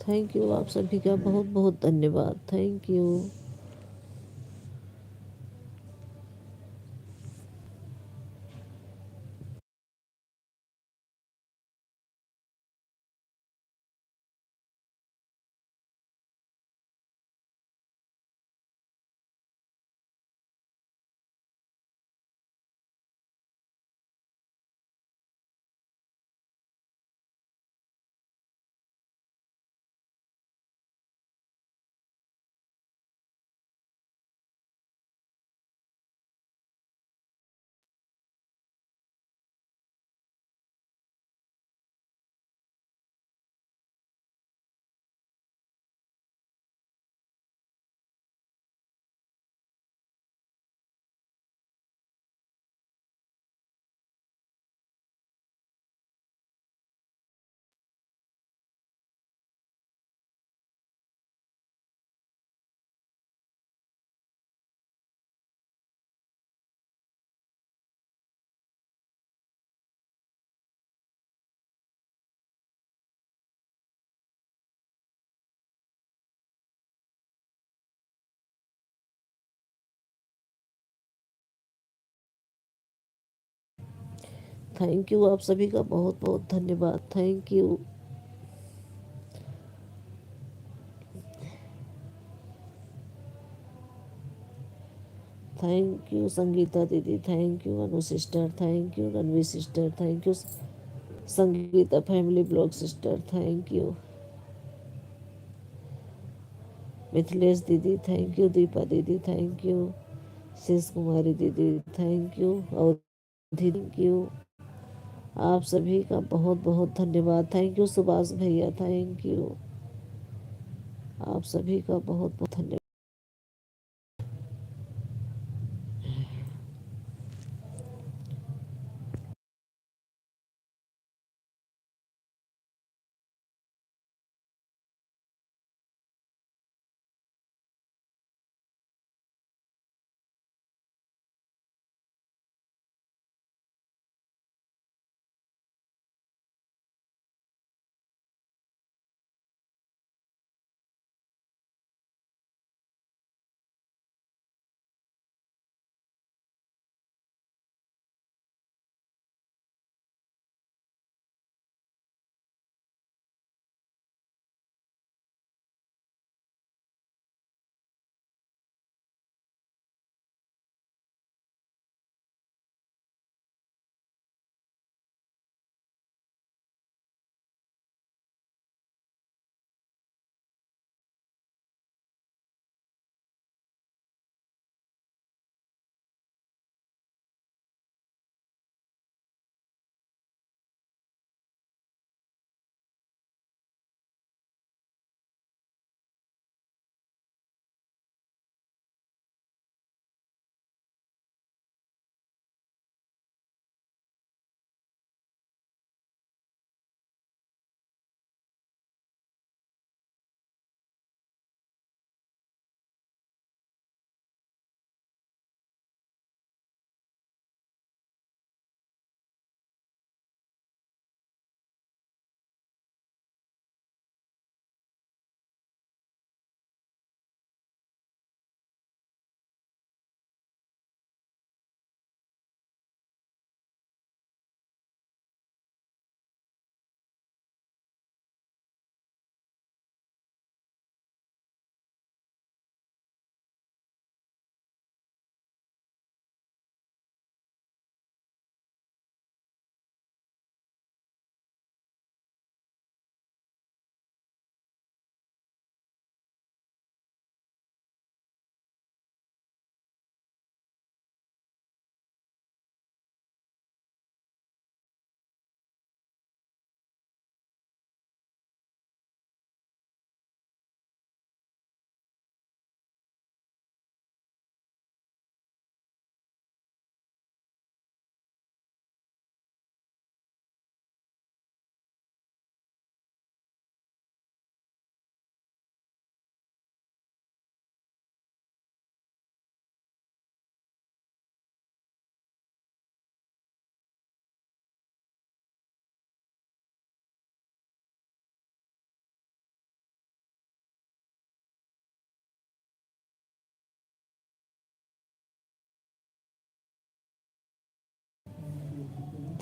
थैंक यू, आप सभी का बहुत बहुत धन्यवाद। Thank you. थैंक यू, आप सभी का बहुत बहुत धन्यवाद। Thank you. Thank you Sangeeta दीदी। Thank you Anu sister. Thank you Ranvi sister. Thank you Sangeeta family blog sister. Thank you Mithilesh दीदी। थैंक यू दीपा दीदी। थैंक यू शीश कुमारी दीदी। थैंक यू और थैंक यू। आप सभी का बहुत बहुत धन्यवाद। थैंक यू सुभाष भैया। Thank you. आप सभी का बहुत बहुत धन्यवाद।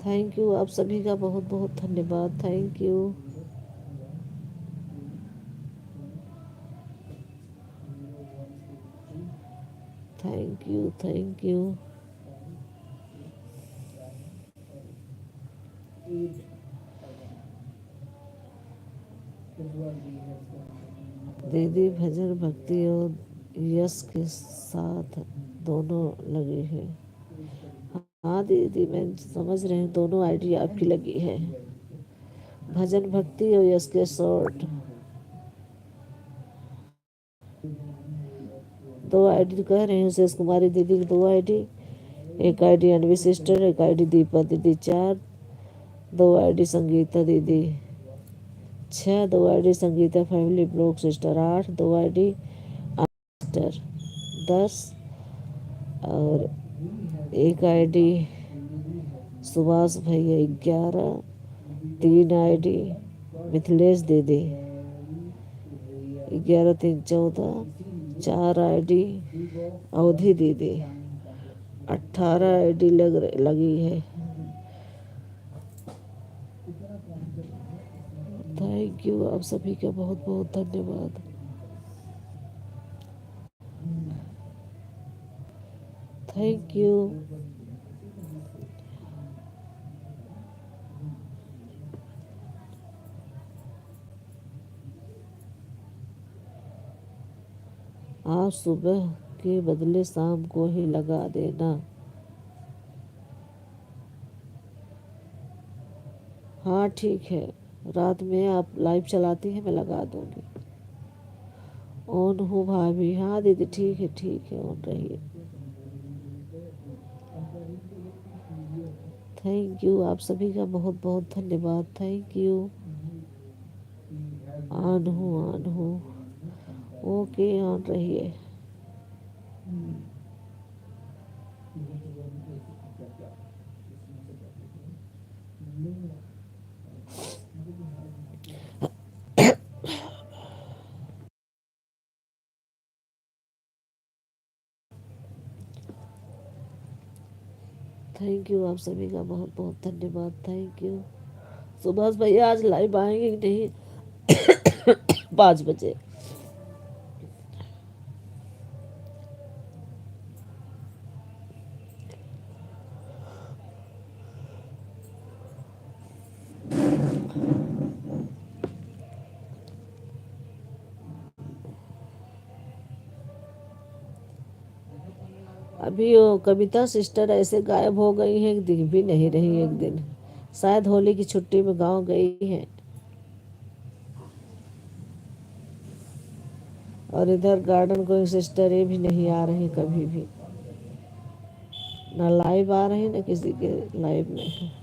थैंक यू, आप सभी का बहुत बहुत धन्यवाद। Thank you. Thank you, thank you. दीदी भजन भक्ति और यश के साथ दोनों लगी है। हाँ दीदी, मैं समझ रही हूँ, दोनों आईडी आपकी लगी है, भजन भक्ति और यश के शॉर्ट। 2 आईडी कह रही हूँ, शेष कुमारी दीदी की 2 आईडी, एक आईडी अनवी सिस्टर, एक आईडी दीपा दीदी 4, 2 आईडी संगीता दीदी 6, 2 ID Sangeeta family blog sister 8, 2 ID sister 10, और एक आईडी सुभाष भैया 11, 3 आईडी मिथिलेश दीदी 11 3 14, 4 आईडी अवधि दीदी, 18 आईडी लगी है। थैंक यू, आप सभी का बहुत बहुत धन्यवाद। Thank you. आप सुबह के बदले शाम को ही लगा देना। हाँ ठीक है, रात में आप लाइव चलाती हैं, मैं लगा दूंगी। ऑन हूँ भाभी। हाँ दीदी, ठीक है, ऑन रहिए। थैंक यू, आप सभी का बहुत बहुत धन्यवाद। Thank you. ऑन हूँ। ओके, ऑन रहिए। थैंक यू, आप सभी का बहुत बहुत धन्यवाद। Thank you. सुभाष भैया आज लाइव आएंगे कि नहीं? 5 बजे। अभी वो कविता सिस्टर ऐसे गायब हो गई हैं, दिख भी नहीं रही एक दिन। शायद होली की छुट्टी में गांव गई हैं। और इधर गार्डन गोइंग सिस्टर ये भी नहीं आ रही कभी भी, ना लाइव आ रही ना किसी के लाइव में।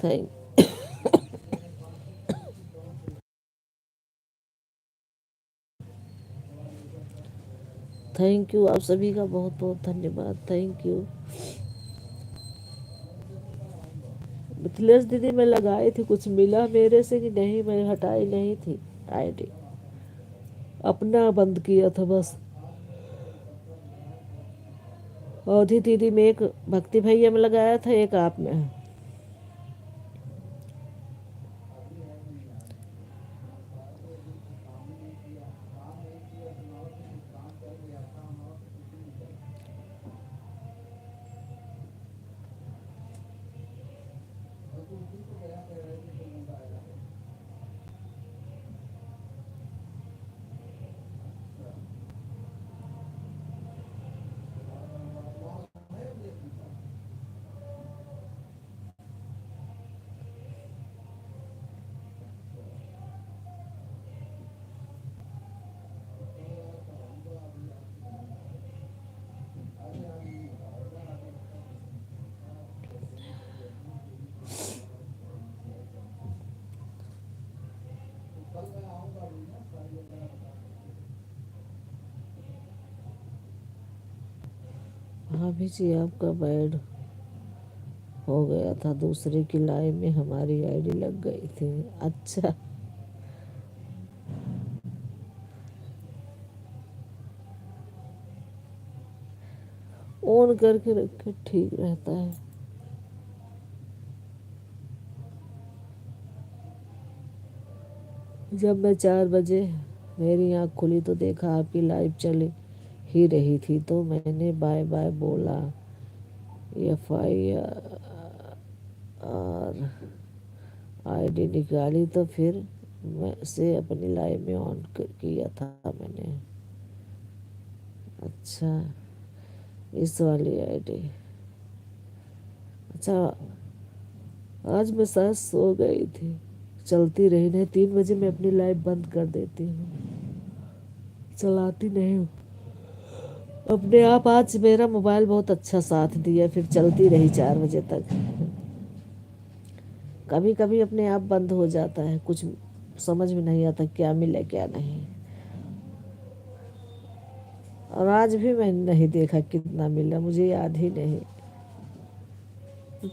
थैंक थैंक यू, आप सभी का बहुत बहुत धन्यवाद। Thank you. मिथिलेश दीदी मैं लगाई थी, कुछ मिला मेरे से कि नहीं? मैं हटाई नहीं थी आईडी, अपना बंद किया था बस। औधी दीदी में एक भक्ति भैया में लगाया था, एक आप में है। भाभी जी आपका बैड हो गया था, दूसरे की लाइव में हमारी आईडी लग गई थी। अच्छा, ऑन करके रखे ठीक रहता है। जब मैं 4 बजे मेरी आँख खुली तो देखा आपकी लाइव चल ही रही थी, तो मैंने बाय बाय बोला। और आईडी निकाली तो फिर मैं से अपनी लाइव में ऑन किया था मैंने। अच्छा, इस वाली आईडी। अच्छा, आज मैं शायद सो गई थी, चलती रही नहीं। 3 बजे मैं अपनी लाइव बंद कर देती हूँ, चलाती नहीं हूँ अपने आप। आज मेरा मोबाइल बहुत अच्छा साथ दिया, फिर चलती रही 4 बजे तक। कभी कभी अपने आप बंद हो जाता है, कुछ समझ में नहीं आता क्या मिले क्या नहीं। और आज भी मैंने नहीं देखा कितना मिला, मुझे याद ही नहीं।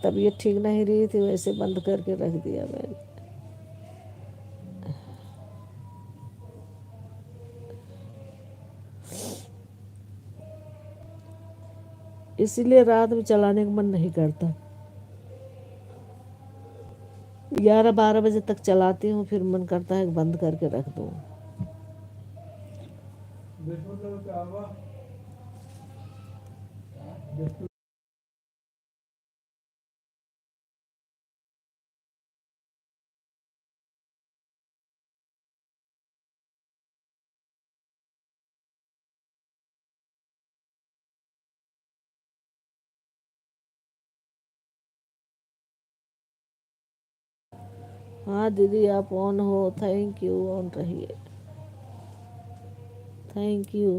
तबीयत ठीक नहीं रही थी, वैसे बंद करके रख दिया मैंने। इसीलिए रात में चलाने का मन नहीं करता। 11-12 बजे तक चलाती हूँ, फिर मन करता है कि बंद करके रख दूँ। हाँ दीदी आप ऑन हो, थैंक यू, ऑन रहिए। Thank you.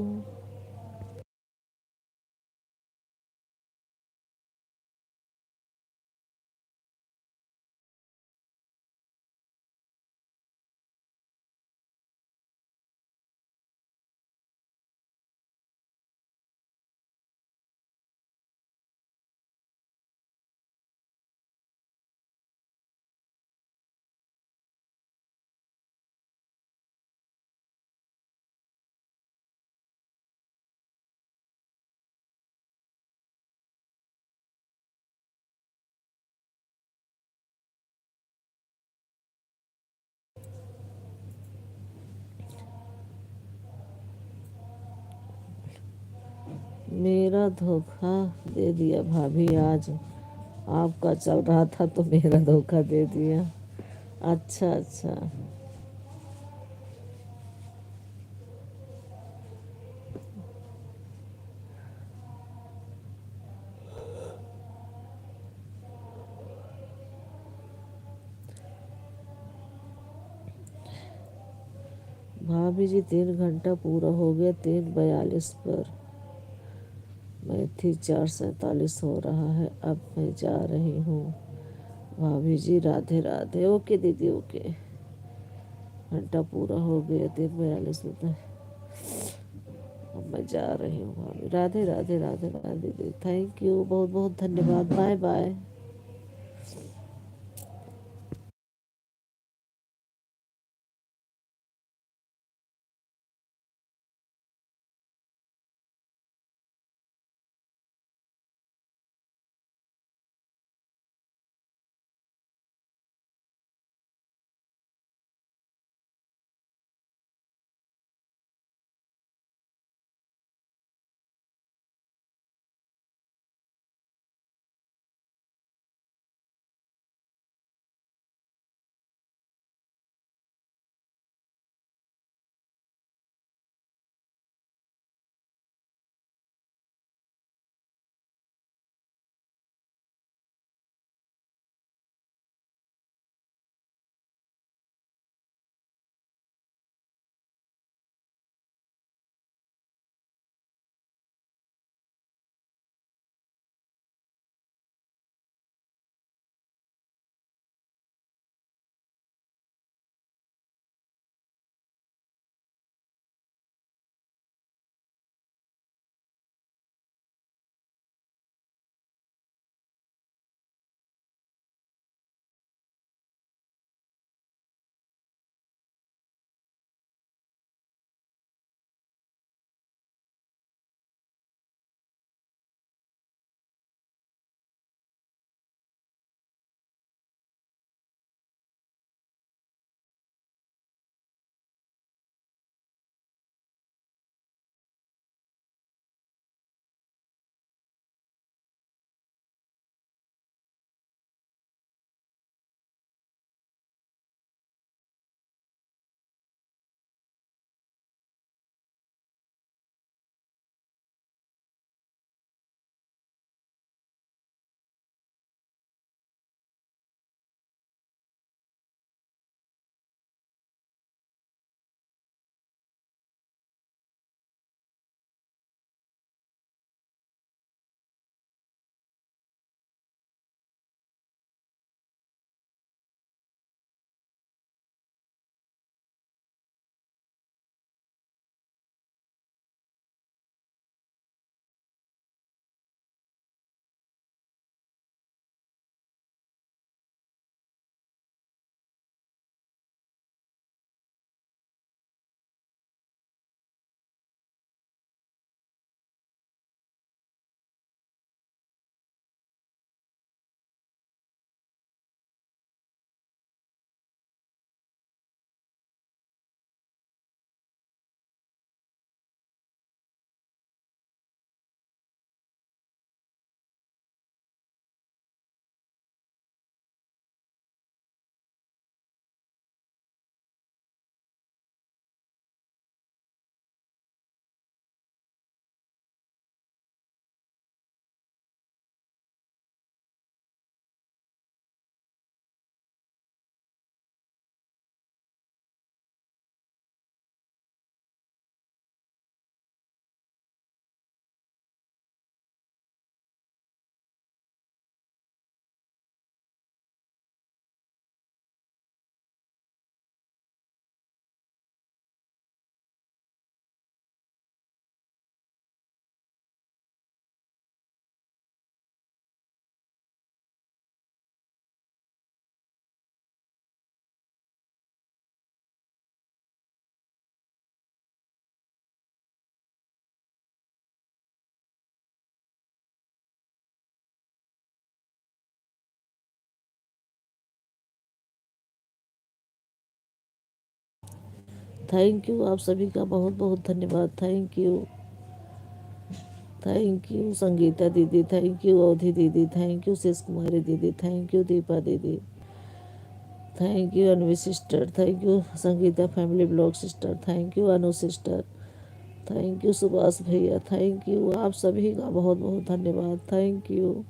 मेरा धोखा दे दिया भाभी, आज आपका चल रहा था तो मेरा धोखा दे दिया। अच्छा अच्छा। भाभी जी 3 घंटा पूरा हो गया, 3:42 पर। मैं थी 4:47 हो रहा है, अब मैं जा रही हूँ। भाभी जी राधे राधे। ओके दीदी ओके। घंटा पूरा हो गया 3:42 में। अब मैं जा रही हूँ भाभी। राधे राधे राधे राधे दीदी। थैंक यू, बहुत बहुत धन्यवाद। Bye bye. थैंक यू, आप सभी का बहुत बहुत धन्यवाद। Thank you. Thank you Sangeeta दीदी। थैंक यू अवधि दीदी। थैंक यू शेष कुमारी दीदी। थैंक यू दीपा दीदी। Thank you Anvi sister. Thank you Sangeeta family blog sister. Thank you Anu sister. Thank you Subhash भैया। थैंक यू, आप सभी का बहुत बहुत धन्यवाद। Thank you.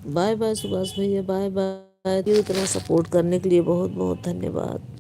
Bye bye Subhash भैया, बाय बाय। इतना सपोर्ट करने के लिए बहुत बहुत धन्यवाद।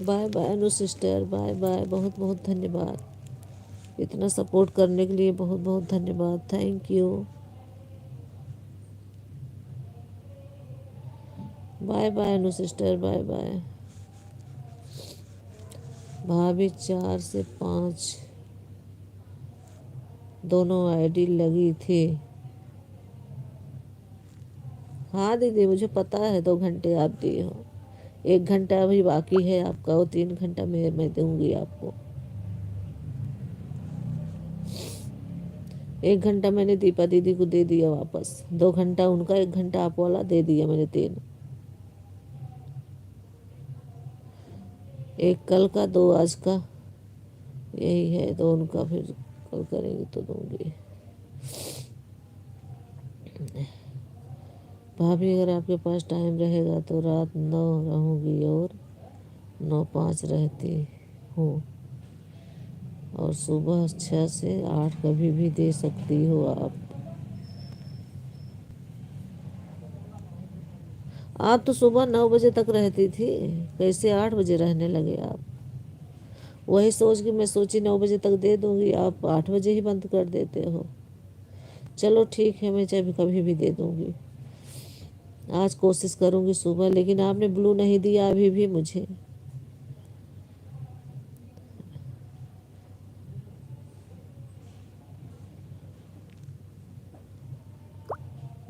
Bye bye Anu sister, bye bye. बहुत बहुत धन्यवाद। इतना सपोर्ट करने के लिए बहुत बहुत धन्यवाद। Thank you. Bye bye Anu sister, bye bye. भाभी 4 से 5 दोनों आईडी लगी थी। हाँ दीदी, मुझे पता है 2 घंटे आप दिए हो। 1 घंटा अभी बाकी है आपका, वो 3 घंटा मैं दूंगी आपको। 1 घंटा मैंने दीपा दीदी को दे दिया वापस। 2 घंटा उनका, 1 घंटा आप वाला दे दिया मैंने 3। एक कल का, 2 आज का, यही है। तो उनका फिर कल करेंगे तो दूंगी। भाभी अगर आपके पास टाइम रहेगा तो रात 9 रहूँगी और 9:05 रहती हूँ, और सुबह 6 से 8 कभी भी दे सकती हो आप। आप तो सुबह 9 बजे तक रहती थी, कैसे 8 बजे रहने लगे आप? वही सोच के मैं सोची 9 बजे तक दे दूंगी, आप 8 बजे ही बंद कर देते हो। चलो ठीक है, मैं चाहे कभी भी दे दूंगी। आज कोशिश करूंगी सुबह, लेकिन आपने ब्लू नहीं दिया अभी भी मुझे।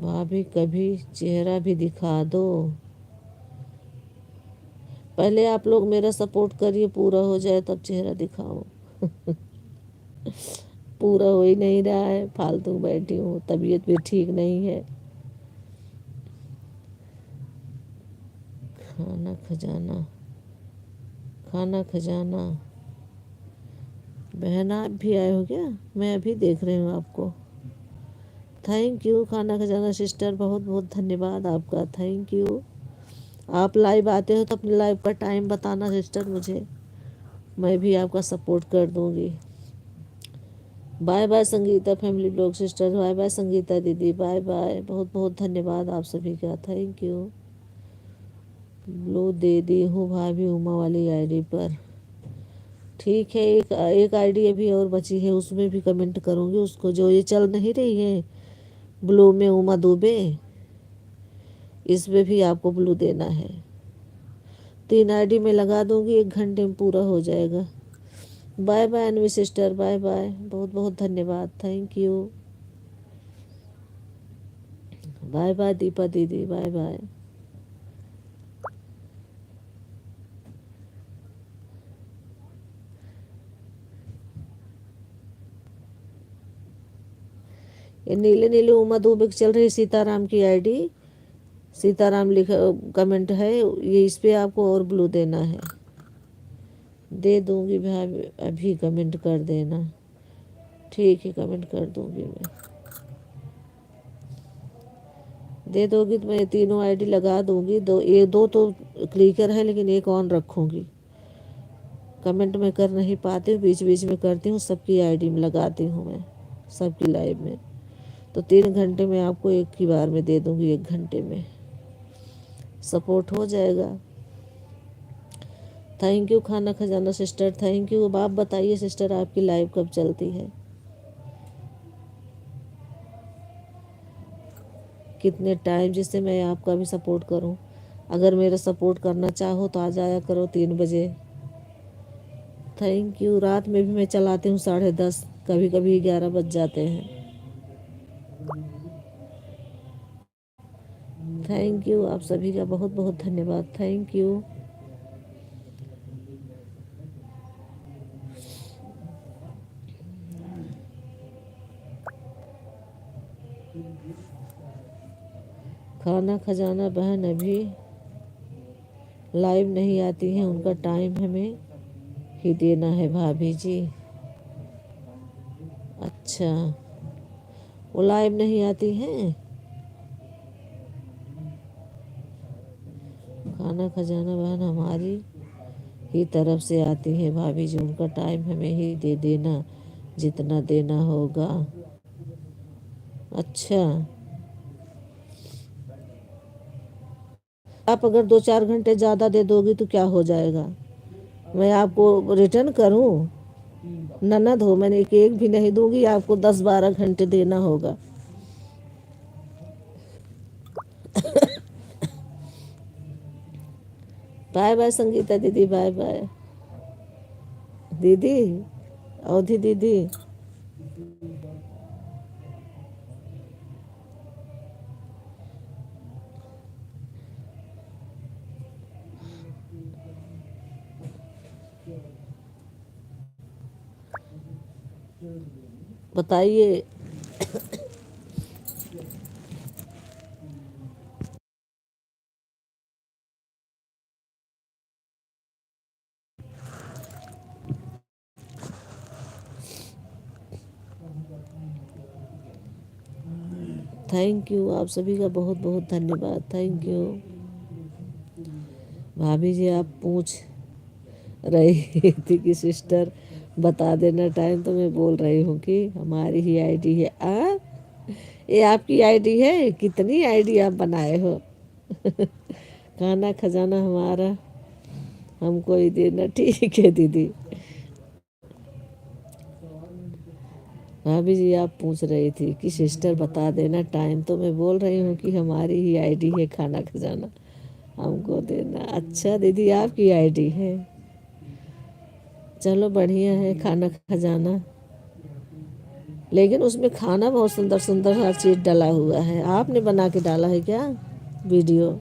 भाभी कभी चेहरा भी दिखा दो। पहले आप लोग मेरा सपोर्ट करिए, पूरा हो जाए तब चेहरा दिखाओ। पूरा हो ही नहीं रहा है, फालतू बैठी हूँ, तबीयत भी ठीक नहीं है। खाना खजाना, खाना खजाना। बहन आप भी आए हो क्या? मैं अभी देख रही हूँ आपको। थैंक यू खाना खजाना सिस्टर, बहुत बहुत धन्यवाद आपका। Thank you. आप लाइव आते हो तो अपने लाइव का टाइम बताना सिस्टर मुझे, मैं भी आपका सपोर्ट कर दूंगी। Bye bye Sangeeta family blog sister, bye bye Sangeeta दीदी, बाय बाय। बहुत बहुत धन्यवाद आप सभी का, थैंक यू। ब्लू दे दी हूँ भाभी उमा वाली आईडी पर। ठीक है, एक आईडी अभी और बची है, उसमें भी कमेंट करूँगी उसको, जो ये चल नहीं रही है ब्लू में उमा दुबे, इसमें भी आपको ब्लू देना है। 3 आईडी में लगा दूंगी, 1 घंटे में पूरा हो जाएगा। Bye bye Anvi sister, bye bye. बहुत बहुत धन्यवाद, thank you. Bye bye Deepa दीदी, बाय बाय। ये नीले नीले उमा दुबे की चल रही सीताराम की आईडी, सीताराम लिखा कमेंट है ये, इस पे आपको और ब्लू देना है। दे दूंगी भाई, अभी कमेंट कर देना। ठीक है, कमेंट कर दूंगी मैं। दे दोगी तो मैं तीनों आईडी लगा दूंगी। दो तो क्लिकर है, लेकिन एक ऑन रखूंगी। कमेंट में कर नहीं पाती हूँ, बीच बीच में करती हूँ, सबकी आईडी में लगाती हूँ मैं, सबकी लाइव में। तो 3 घंटे में आपको एक ही बार में दे दूंगी, 1 घंटे में सपोर्ट हो जाएगा। थैंक यू खाना खजाना सिस्टर, थैंक यू। अब आप बताइए सिस्टर, आपकी लाइव कब चलती है, कितने टाइम, जिससे मैं आपका भी सपोर्ट करूं। अगर मेरा सपोर्ट करना चाहो तो आ जाया करो 3 बजे। Thank you. रात में भी मैं चलाती हूँ 10:30, कभी कभी 11 बज जाते हैं। थैंक यू, आप सभी का बहुत बहुत धन्यवाद, थैंक यू। खाना खजाना बहन अभी लाइव नहीं आती हैं, उनका टाइम हमें ही देना है भाभी जी। अच्छा, वो लाइव नहीं आती हैं। खाना खजाना बहन हमारी ही तरफ से आती हैं भाभी जी, उनका टाइम हमें ही दे देना, जितना देना होगा। अच्छा, आप अगर 2-4 घंटे ज़्यादा दे दोगी तो क्या हो जाएगा, मैं आपको रिटर्न करूं? ननद हो, मैंने एक भी नहीं दूंगी, आपको 10-12 घंटे देना होगा। बाय बाय संगीता दीदी, बाय बाय दीदी, अवधि दीदी। बताइए। थैंक यू, आप सभी का बहुत बहुत धन्यवाद, थैंक यू। भाभी जी आप पूछ रही थी कि सिस्टर बता देना टाइम, तो मैं बोल रही हूँ कि हमारी ही आईडी है। ये आपकी आईडी है? कितनी आईडी आप बनाए हो? खाना खजाना हमारा हमको ही देना, ठीक है दीदी। भाभी जी आप पूछ रही थी कि सिस्टर बता देना टाइम, तो मैं बोल रही हूँ कि हमारी ही आईडी है खाना खजाना, हमको देना। अच्छा दीदी आपकी आईडी है, चलो बढ़िया है खाना खजाना। लेकिन उसमें खाना बहुत सुंदर सुंदर हर चीज़ डला हुआ है, आपने बना के डाला है क्या वीडियो?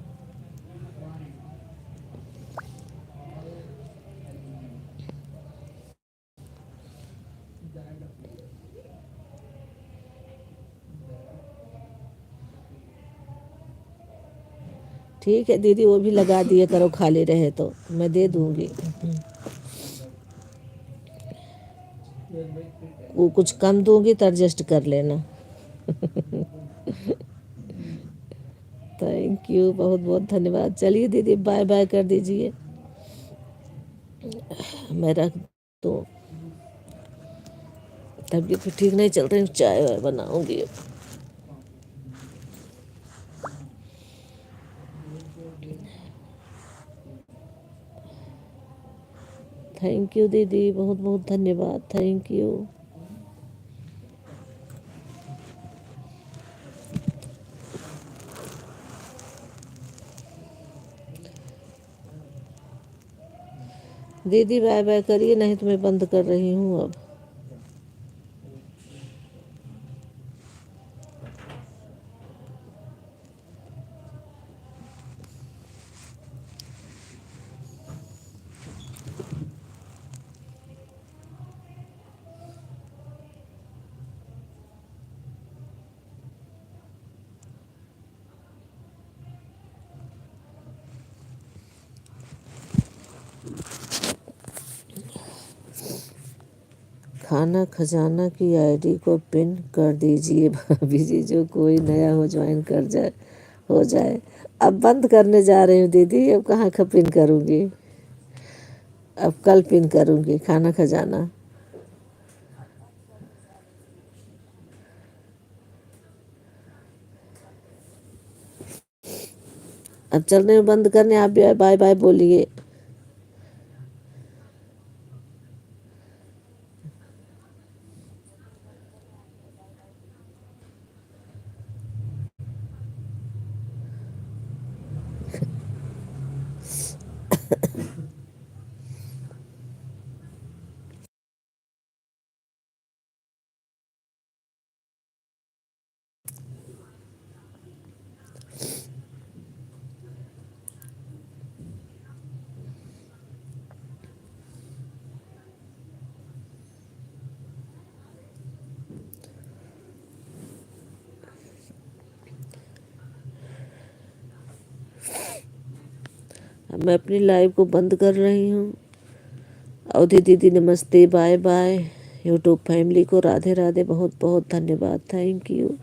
ठीक है दीदी, वो भी लगा दिए करो, खाली रहे तो मैं दे दूंगी। वो कुछ कम दूंगी तो एडजस्ट कर लेना। थैंक यू, बहुत बहुत धन्यवाद। चलिए दीदी बाय बाय कर दीजिए, मैं रख दो, तबीयत भी ठीक नहीं चल रही, चाय वाय बनाऊंगी। थैंक यू दीदी, बहुत बहुत धन्यवाद, थैंक यू। दीदी बाय बाय करिए, नहीं तो मैं बंद कर रही हूँ अब। खाना खजाना की आईडी को पिन कर दीजिए भाभी जी, जो कोई नया हो ज्वाइन कर जाए, हो जाए। अब बंद करने जा रही हूँ दीदी, अब कहाँ का पिन करूँगी, अब कल पिन करूँगी खाना खजाना। अब चल रहे हैं बंद करने, आप भी बाय बाय बोलिए। अब मैं अपनी लाइव को बंद कर रही हूँ। अवधि दीदी नमस्ते, बाय बाय। यूट्यूब फैमिली को राधे राधे, बहुत बहुत धन्यवाद, थैंक यू।